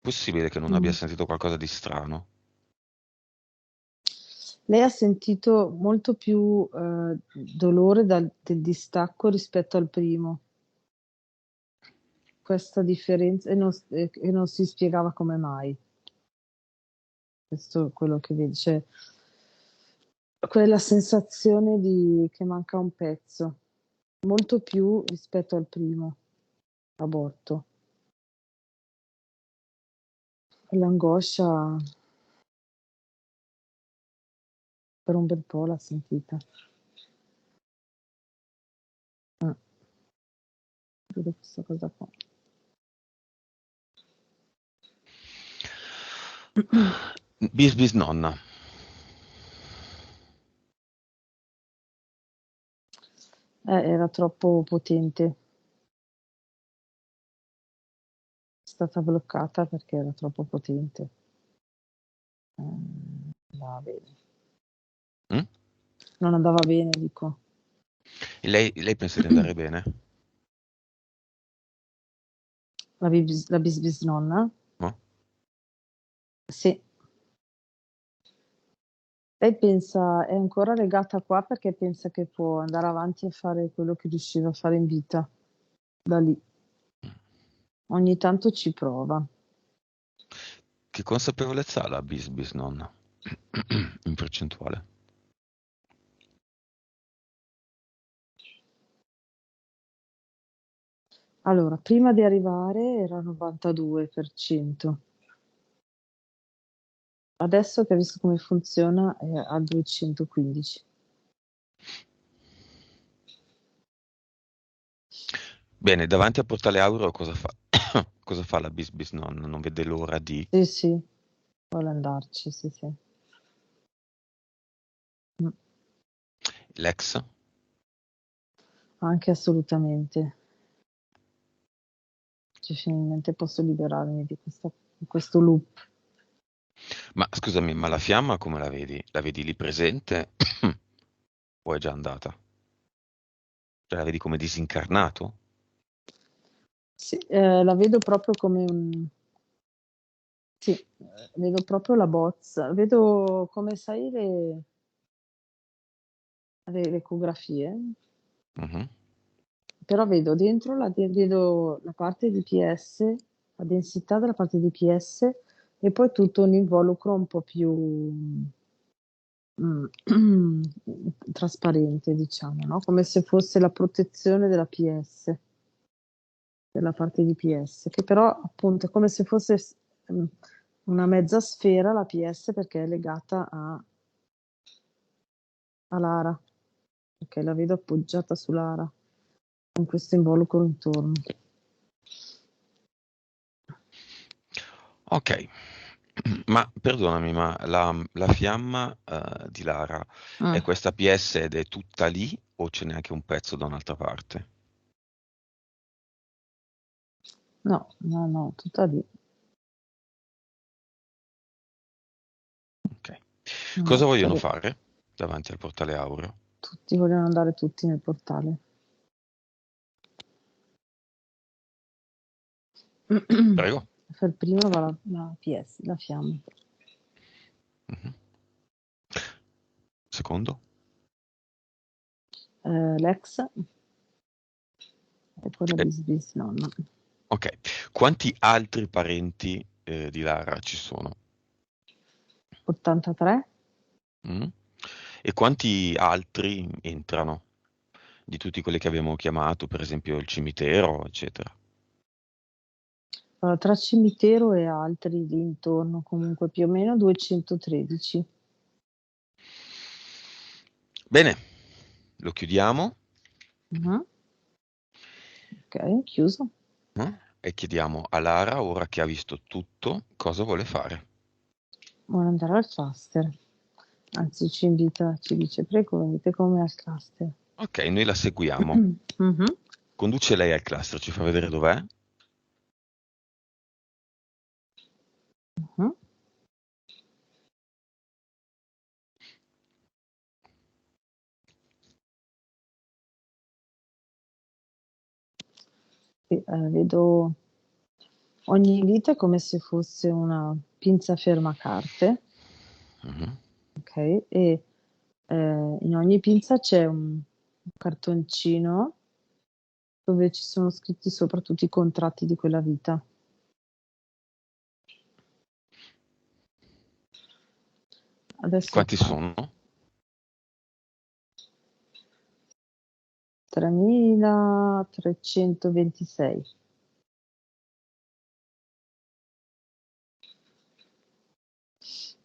Possibile che non abbia Mm. sentito qualcosa di strano? Lei ha sentito molto più dolore del distacco rispetto al primo. Questa differenza e non si spiegava come mai. Questo è quello che vedi. Cioè, quella sensazione che manca un pezzo, molto più rispetto al primo aborto. L'angoscia per un bel po' l'ha sentita. Ah, vedo questa cosa qua. Bis bis nonna. Era troppo potente. È stata bloccata perché era troppo potente. Andava bene. Mm? Non andava bene, dico. E lei pensa di andare bene? La bisnonna? No? Sì. Lei pensa, è ancora legata qua perché pensa che può andare avanti a fare quello che riusciva a fare in vita da lì. Ogni tanto ci prova. Che consapevolezza ha la bis bis nonna? In percentuale. Allora, prima di arrivare era 92%. Adesso che ho visto come funziona è a 215. Bene, davanti a Portale Auro cosa fa? Cosa fa la bis bis nonna? Non vede l'ora di... Sì, sì, vuole andarci, sì, sì. Mm, L'ex? anche assolutamente. Cioè, finalmente posso liberarmi di questo loop. Ma scusami, ma la fiamma come la vedi? La vedi lì presente? O è già andata? Cioè la vedi come disincarnato? Sì, la vedo proprio come un... Sì, vedo proprio la bozza. Vedo come sai le ecografie, Mhm. però vedo dentro vedo la parte di PS, la densità della parte di PS e poi tutto un involucro un po' più mm, trasparente, diciamo, no? Come se fosse la protezione della PS, della parte di PS, che però appunto è come se fosse mm, una mezza sfera la PS perché è legata a Lara, perché la vedo appoggiata su Lara, con questo involucro intorno. Ok, Ma perdonami, ma la fiamma di Lara è Mm. questa PS ed è tutta lì o ce n'è anche un pezzo da un'altra parte? No, no, no, tutta lì. Ok. No, Cosa tutta vogliono lì. fare davanti al portale aureo? Tutti vogliono andare tutti nel portale. Prego. Per prima va la PS, la fiamma. Mhm. Secondo? L'ex e poi la Eh, bisnonna. ok. Quanti altri parenti di Lara ci sono? 83? Mm? E quanti altri entrano? Di tutti quelli che abbiamo chiamato, per esempio il cimitero, eccetera. Allora, tra cimitero e altri lì intorno, comunque più o meno 213. Bene, lo chiudiamo, Mhm. Ok, chiuso. e chiediamo a Lara, ora che ha visto tutto, cosa vuole fare. Vuole andare al cluster. Anzi, ci dice, prego, venite con me al cluster. Ok, noi la seguiamo. Mhm, Conduce lei al cluster, ci fa vedere dov'è. mhm. Sì, vedo ogni vita è come se fosse una pinza fermacarte, Mhm. ok? E in ogni pinza c'è un cartoncino dove ci sono scritti sopra tutti i contratti di quella vita. Adesso Quanti fa sono? 3326.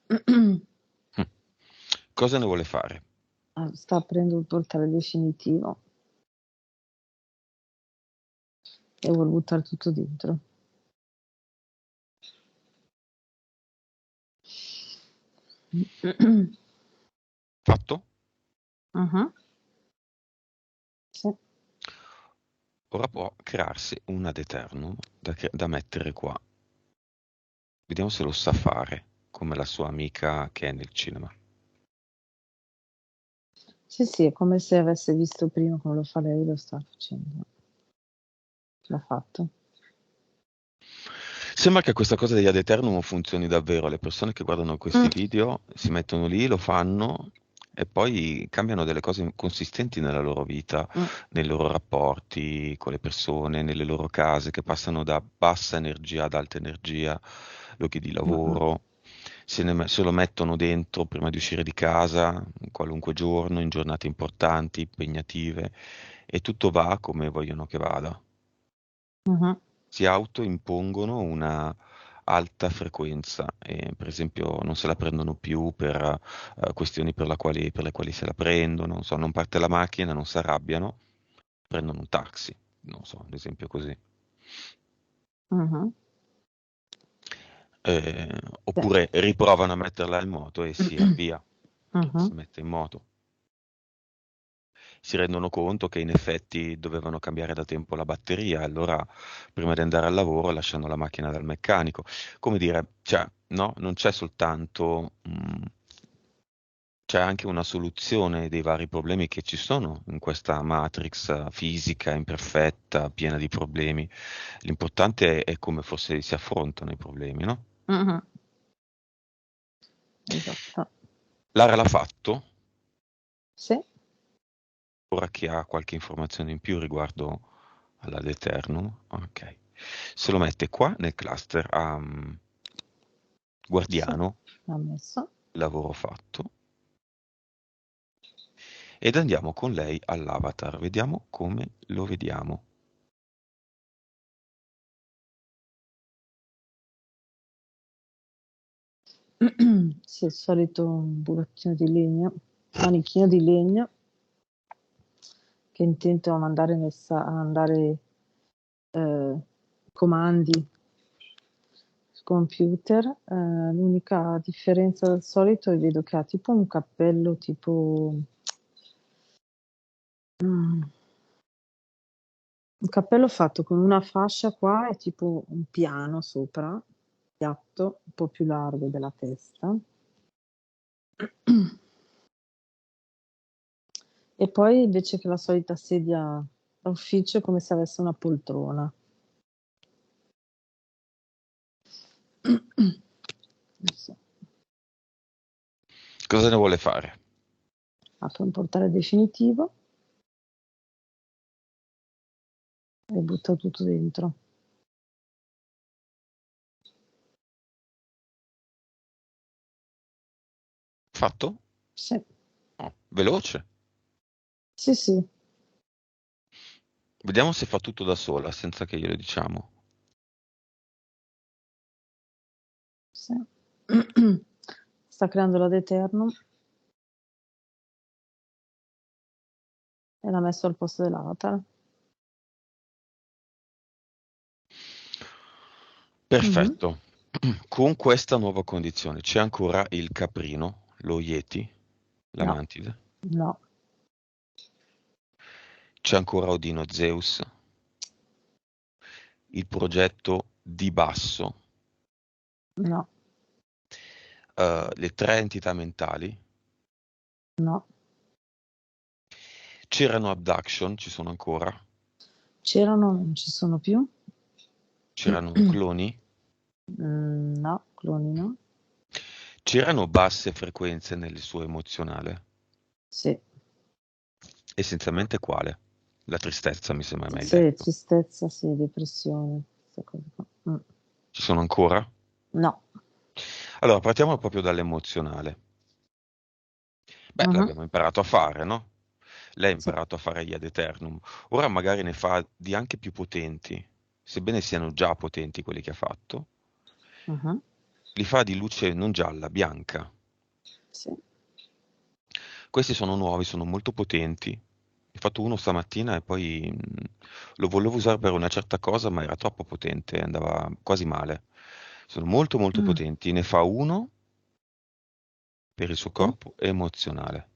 Hm. Cosa ne vuole fare? Sta aprendo il portale definitivo e vuole buttare tutto dentro. Fatto? Mhm, sì. Ora può crearsi un ad eternum da mettere qua. Vediamo se lo sa fare, come la sua amica che è nel cinema. Sì, sì, è come se avesse visto prima come lo fa lei, lo sta facendo. L'ha fatto. Sembra che questa cosa degli ad eternum funzioni davvero. Le persone che guardano questi Mm, video si mettono lì, lo fanno e poi cambiano delle cose consistenti nella loro vita, mm, nei loro rapporti con le persone, nelle loro case, che passano da bassa energia ad alta energia, luoghi di mm, mm. lavoro. Se lo mettono dentro prima di uscire di casa, qualunque giorno, in giornate importanti, impegnative, e tutto va come vogliono che vada. Mhm. Si autoimpongono una alta frequenza e per esempio non se la prendono più per questioni per le quali se la prendono, non so, non parte la macchina, non si arrabbiano, prendono un taxi, non so, ad esempio così. Mhm. Sì. Oppure riprovano a metterla in moto e si avvia, Mhm. si mette in moto. Si rendono conto che in effetti dovevano cambiare da tempo la batteria, allora prima di andare al lavoro lasciano la macchina dal meccanico. Come dire, cioè, no, non c'è soltanto, c'è anche una soluzione dei vari problemi che ci sono in questa matrix fisica imperfetta, piena di problemi. L'importante è come forse si affrontano i problemi, no? Mhm. Esatto. Lara l'ha fatto, Sì. ora che ha qualche informazione in più riguardo all'ad eternum, ok. Se lo mette qua nel cluster a Sì, guardiano, l'ha messo. lavoro fatto, ed andiamo con lei all'avatar, vediamo come lo vediamo. Sì, il solito burattino di legno, manichino di legno che intento a mandare comandi computer, l'unica differenza dal solito vedo che ha tipo un cappello tipo un cappello fatto con una fascia qua e tipo un piano sopra, piatto, un po' più largo della testa. E poi invece che la solita sedia da ufficio è come se avesse una poltrona. Non so. Cosa ne vuole fare? Apro un portale definitivo e butta tutto dentro. Fatto? Sì, Veloce. sì, sì, Vediamo se fa tutto da sola, senza che glielo diciamo. sì. Sta creando l'ad eternum e l'ha messo al posto dell'avatar. Perfetto. Con questa nuova condizione c'è ancora il caprino, lo Yeti, la No, mantide. no, C'è ancora Odino Zeus, il progetto di basso, no, le tre entità mentali. no. C'erano Abduction, ci sono ancora. C'erano, non ci sono più. C'erano cloni. No, cloni no. C'erano basse frequenze nel suo emozionale. Sì, Essenzialmente quale? La tristezza mi sembra mai sì, detto. tristezza, sì, depressione, queste cose qua. Ci sono ancora? No. Allora, partiamo proprio dall'emozionale. Beh, Mhm, l'abbiamo imparato a fare, no? Lei ha sì. imparato a fare gli ad eternum. Ora magari ne fa di anche più potenti, sebbene siano già potenti quelli che ha fatto. Mhm, Li fa di luce non gialla, bianca. sì. Questi sono nuovi, sono molto potenti. Ne ho fatto uno stamattina e poi lo volevo usare per una certa cosa, ma era troppo potente, andava quasi male. Sono molto molto Mm, potenti. Ne fa uno per il suo sì. corpo emozionale.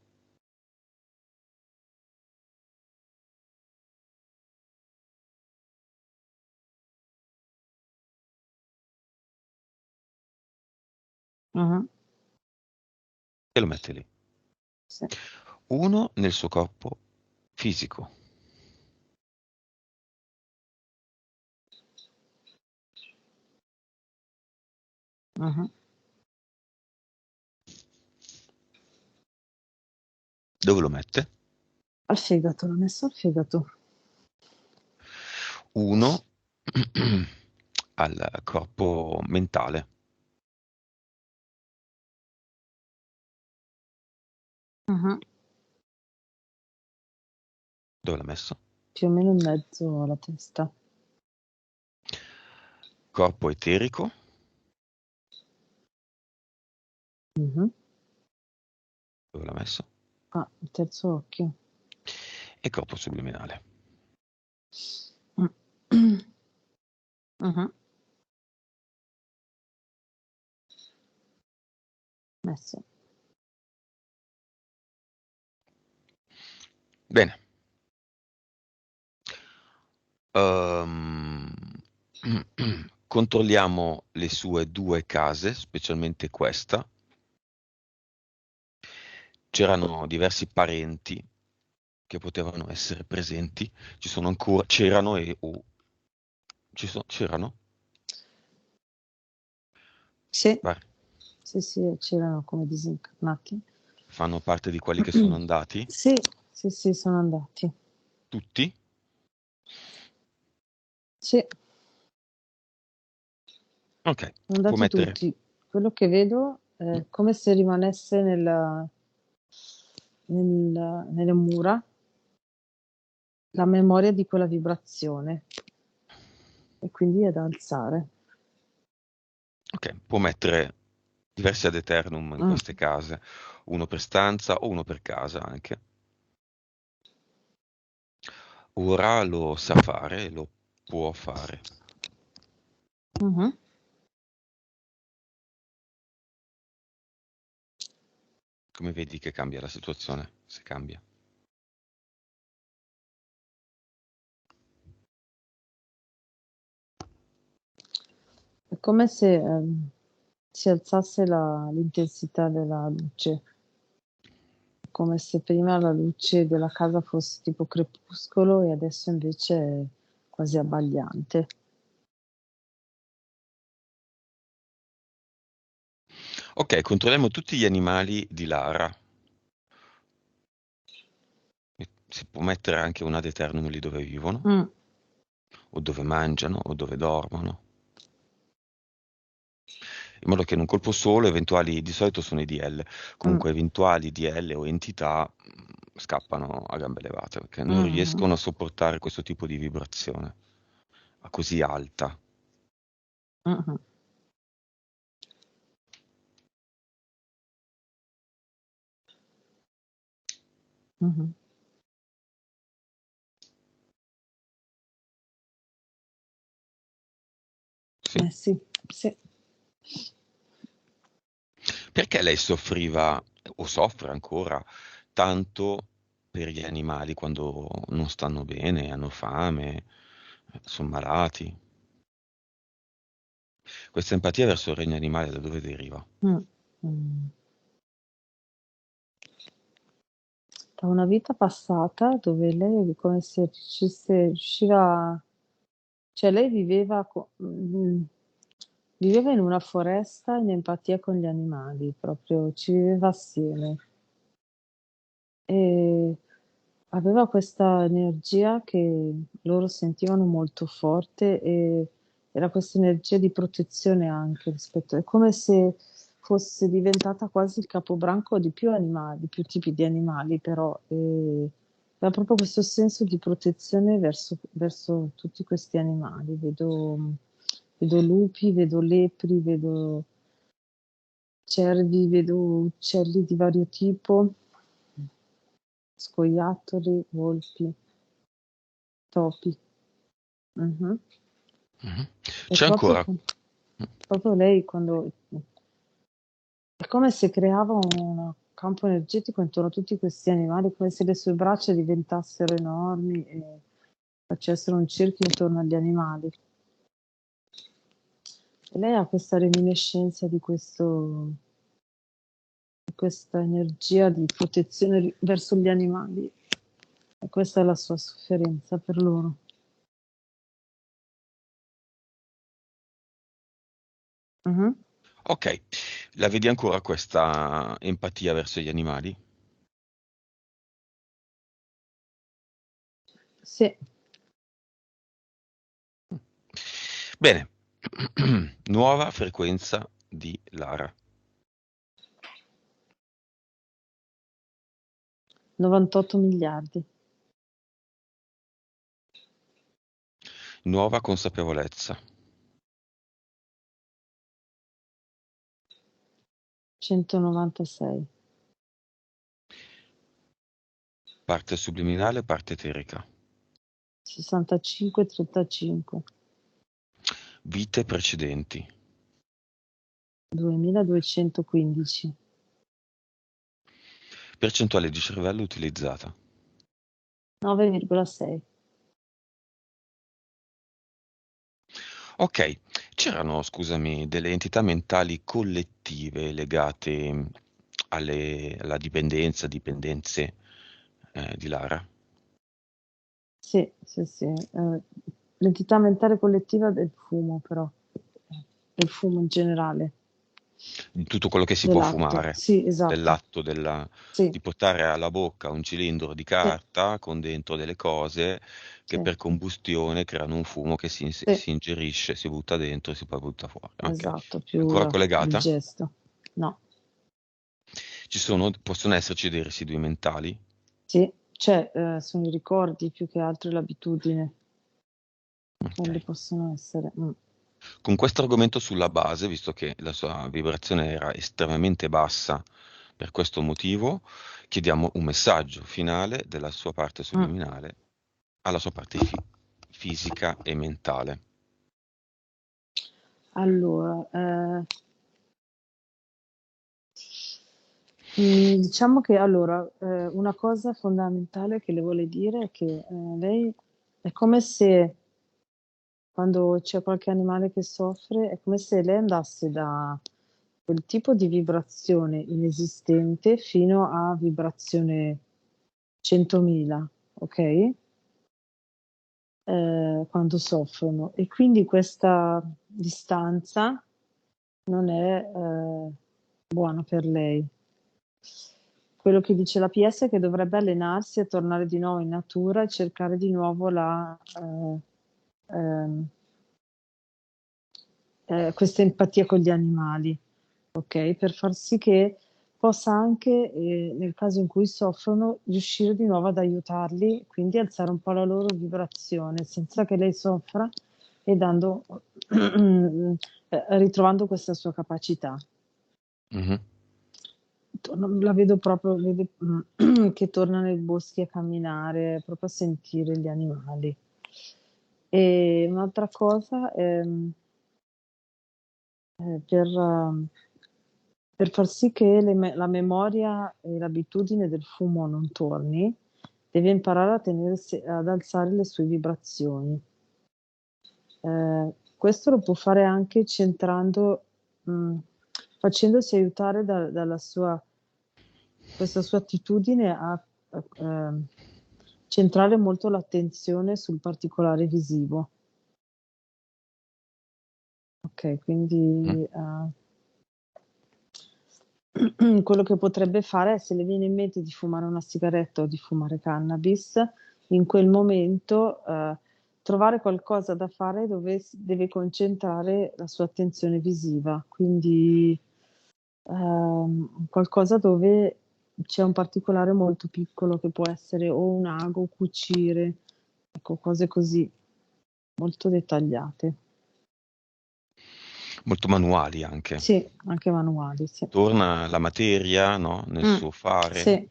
Mhm, E lo mette lì. sì. Uno nel suo corpo fisico. Mhm. Dove lo mette? Al fegato, l'ho messo al fegato. Uno al corpo mentale. Mhm. Dove l'ha messo? Più o meno in mezzo alla testa. Corpo eterico. Mhm. Dove l'ha messo? Ah, il terzo occhio. E corpo subliminale. Mm. Mhm. Messo. Bene. Ehm, controlliamo le sue due case, specialmente questa. C'erano diversi parenti che potevano essere presenti. Ci sono ancora, c'erano e c'erano? Sì, Pare. sì, sì, c'erano come disincarnati. Fanno parte di quelli che sono andati? Sì, sì, sì, sono andati. Tutti? Sì, Ok, sono può andati mettere. tutti. Quello che vedo è come se rimanesse nelle mura la memoria di quella vibrazione e quindi è da alzare. Ok, può mettere diversi ad eternum in Mm. queste case, uno per stanza o uno per casa anche. Ora lo sa fare, lo può fare. Mhm. Come vedi che cambia la situazione, se cambia? È come se si alzasse l'intensità della luce, come se prima la luce della casa fosse tipo crepuscolo e adesso invece è quasi abbagliante. Ok, controlliamo tutti gli animali di Lara. Si può mettere anche un ad eternum lì dove vivono, Mm, o dove mangiano, o dove dormono, in modo che in un colpo solo eventuali, di solito sono i DL, mm, comunque eventuali DL o entità scappano a gambe levate, perché non mm, riescono a sopportare questo tipo di vibrazione così alta. mm, mm, mm. Sì. Sì, sì. Perché lei soffriva o soffre ancora tanto per gli animali quando non stanno bene, hanno fame, sono malati? Questa empatia verso il regno animale da dove deriva? Mm, mm. Da una vita passata dove lei è come se riusciva, cioè lei viveva in una foresta in empatia con gli animali, proprio ci viveva assieme e aveva questa energia che loro sentivano molto forte e era questa energia di protezione anche rispetto, è come se fosse diventata quasi il capobranco di più animali, di più tipi di animali, però aveva proprio questo senso di protezione verso tutti questi animali. Vedo lupi, vedo lepri, vedo cervi, vedo uccelli di vario tipo, scoiattoli, volpi, topi. Mhm. Mhm. E C'è ancora. proprio lei quando è come se creava un campo energetico intorno a tutti questi animali, come se le sue braccia diventassero enormi e facessero un cerchio intorno agli animali. E lei ha questa reminiscenza di questa energia di protezione verso gli animali. E questa è la sua sofferenza per loro. Mhm. Ok, la vedi ancora questa empatia verso gli animali? Sì, Bene, nuova frequenza di Lara. 98 miliardi, Nuova consapevolezza. 196, Parte subliminale, parte eterica. 65, 35, Vite precedenti. 2215, Percentuale di cervello utilizzata. 9,6. Ok, c'erano, scusami, delle entità mentali collettive legate alla dipendenza, dipendenze di Lara? Sì, sì, sì. L'entità mentale collettiva del fumo, però, del fumo in generale, Di tutto quello che si può dell'atto. fumare, Sì, esatto. dell'atto Sì, di portare alla bocca un cilindro di sì, carta con dentro delle cose che sì, per combustione creano un fumo che sì, si ingerisce, si butta dentro e si poi butta fuori. Ok. esatto, più Ancora il collegata? gesto. No, Possono esserci dei residui mentali? sì, cioè, sono i ricordi più che altro e l'abitudine. Ok. Quelli possono essere. Mm. Con questo argomento sulla base, visto che la sua vibrazione era estremamente bassa per questo motivo, chiediamo un messaggio finale della sua parte Mm. subliminale alla sua parte fisica e mentale. Allora, Diciamo che allora, una cosa fondamentale che le vuole dire è che, lei è come se quando c'è qualche animale che soffre, è come se lei andasse da quel tipo di vibrazione inesistente fino a vibrazione 100.000, okay, quando soffrono. E quindi questa distanza non è, buona per lei. Quello che dice la PS è che dovrebbe allenarsi a tornare di nuovo in natura e cercare di nuovo ehm, questa empatia con gli animali, okay, per far sì che possa anche, nel caso in cui soffrono, riuscire di nuovo ad aiutarli, quindi alzare un po' la loro vibrazione senza che lei soffra e dando ritrovando questa sua capacità. Mh-mh. La vedo proprio vede che torna nei boschi a camminare, proprio a sentire gli animali. E un'altra cosa, per far sì che la memoria e l'abitudine del fumo non torni, deve imparare a tenersi ad alzare le sue vibrazioni. Questo lo può fare anche mhmm, facendosi aiutare dalla sua questa sua attitudine a centrare molto l'attenzione sul particolare visivo. Okay, Mh. quindi, quello che potrebbe fare è se le viene in mente di fumare una sigaretta o di fumare cannabis, in quel momento, trovare qualcosa da fare dove deve concentrare la sua attenzione visiva. Quindi, qualcosa dove c'è un particolare molto piccolo che può essere o un ago, cucire, ecco cose così, molto dettagliate. Molto manuali anche. Sì, anche manuali, sì. Torna la materia, no, nel suo fare, Sì,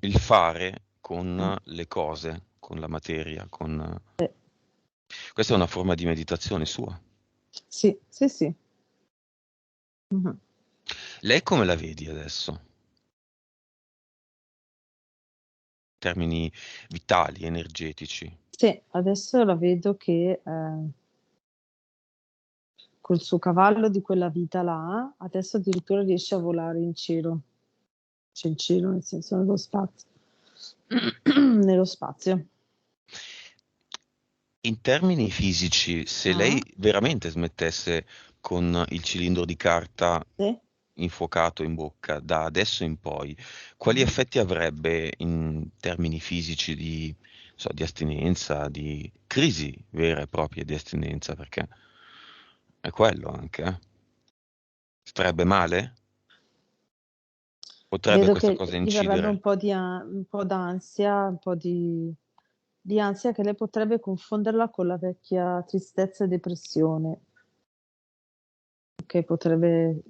il fare mh, con le cose, con la materia, con sì, questa è una forma di meditazione sua. sì, sì, sì. Mh-mh. Lei come la vedi adesso? Termini vitali, energetici. Sì, adesso la vedo che, col suo cavallo di quella vita là, adesso addirittura riesce a volare in cielo. Cioè in cielo, nel senso nello spazio. Nello spazio. In termini fisici, se Ah, lei veramente smettesse con il cilindro di carta sì. infuocato in bocca da adesso in poi, quali Mh-mh. effetti avrebbe in termini fisici di, so, di astinenza, di crisi vera e propria di astinenza? Perché è quello anche, eh. Starebbe male? Potrebbe Vedo questa che cosa gli verrebbe incidere? un po' d'ansia, un po' di ansia che lei potrebbe confonderla con la vecchia tristezza e depressione, che potrebbe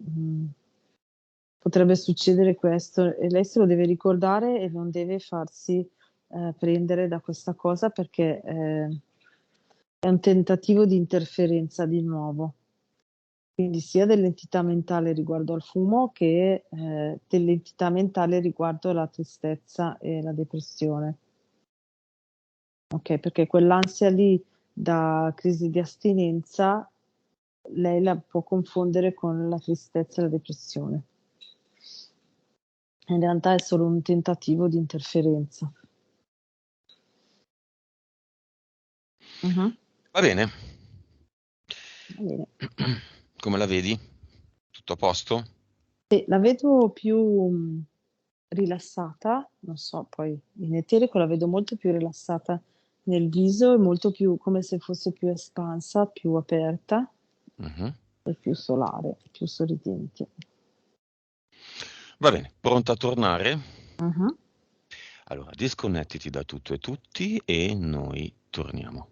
succedere questo e lei se lo deve ricordare e non deve farsi, prendere da questa cosa perché, è un tentativo di interferenza di nuovo. Quindi sia dell'entità mentale riguardo al fumo che, dell'entità mentale riguardo la tristezza e la depressione. Okay, perché quell'ansia lì da crisi di astinenza, lei la può confondere con la tristezza e la depressione. In realtà è solo un tentativo di interferenza. Mh-mh. Va bene. Va bene. Come la vedi? Tutto a posto? Sì, la vedo più, rilassata, non so poi in eterico la vedo molto più rilassata nel viso e molto più come se fosse più espansa, più aperta Mhm. e più solare, più sorridente. Va bene, pronta a tornare? Mh-mh. Allora, disconnettiti da tutto e tutti e noi torniamo.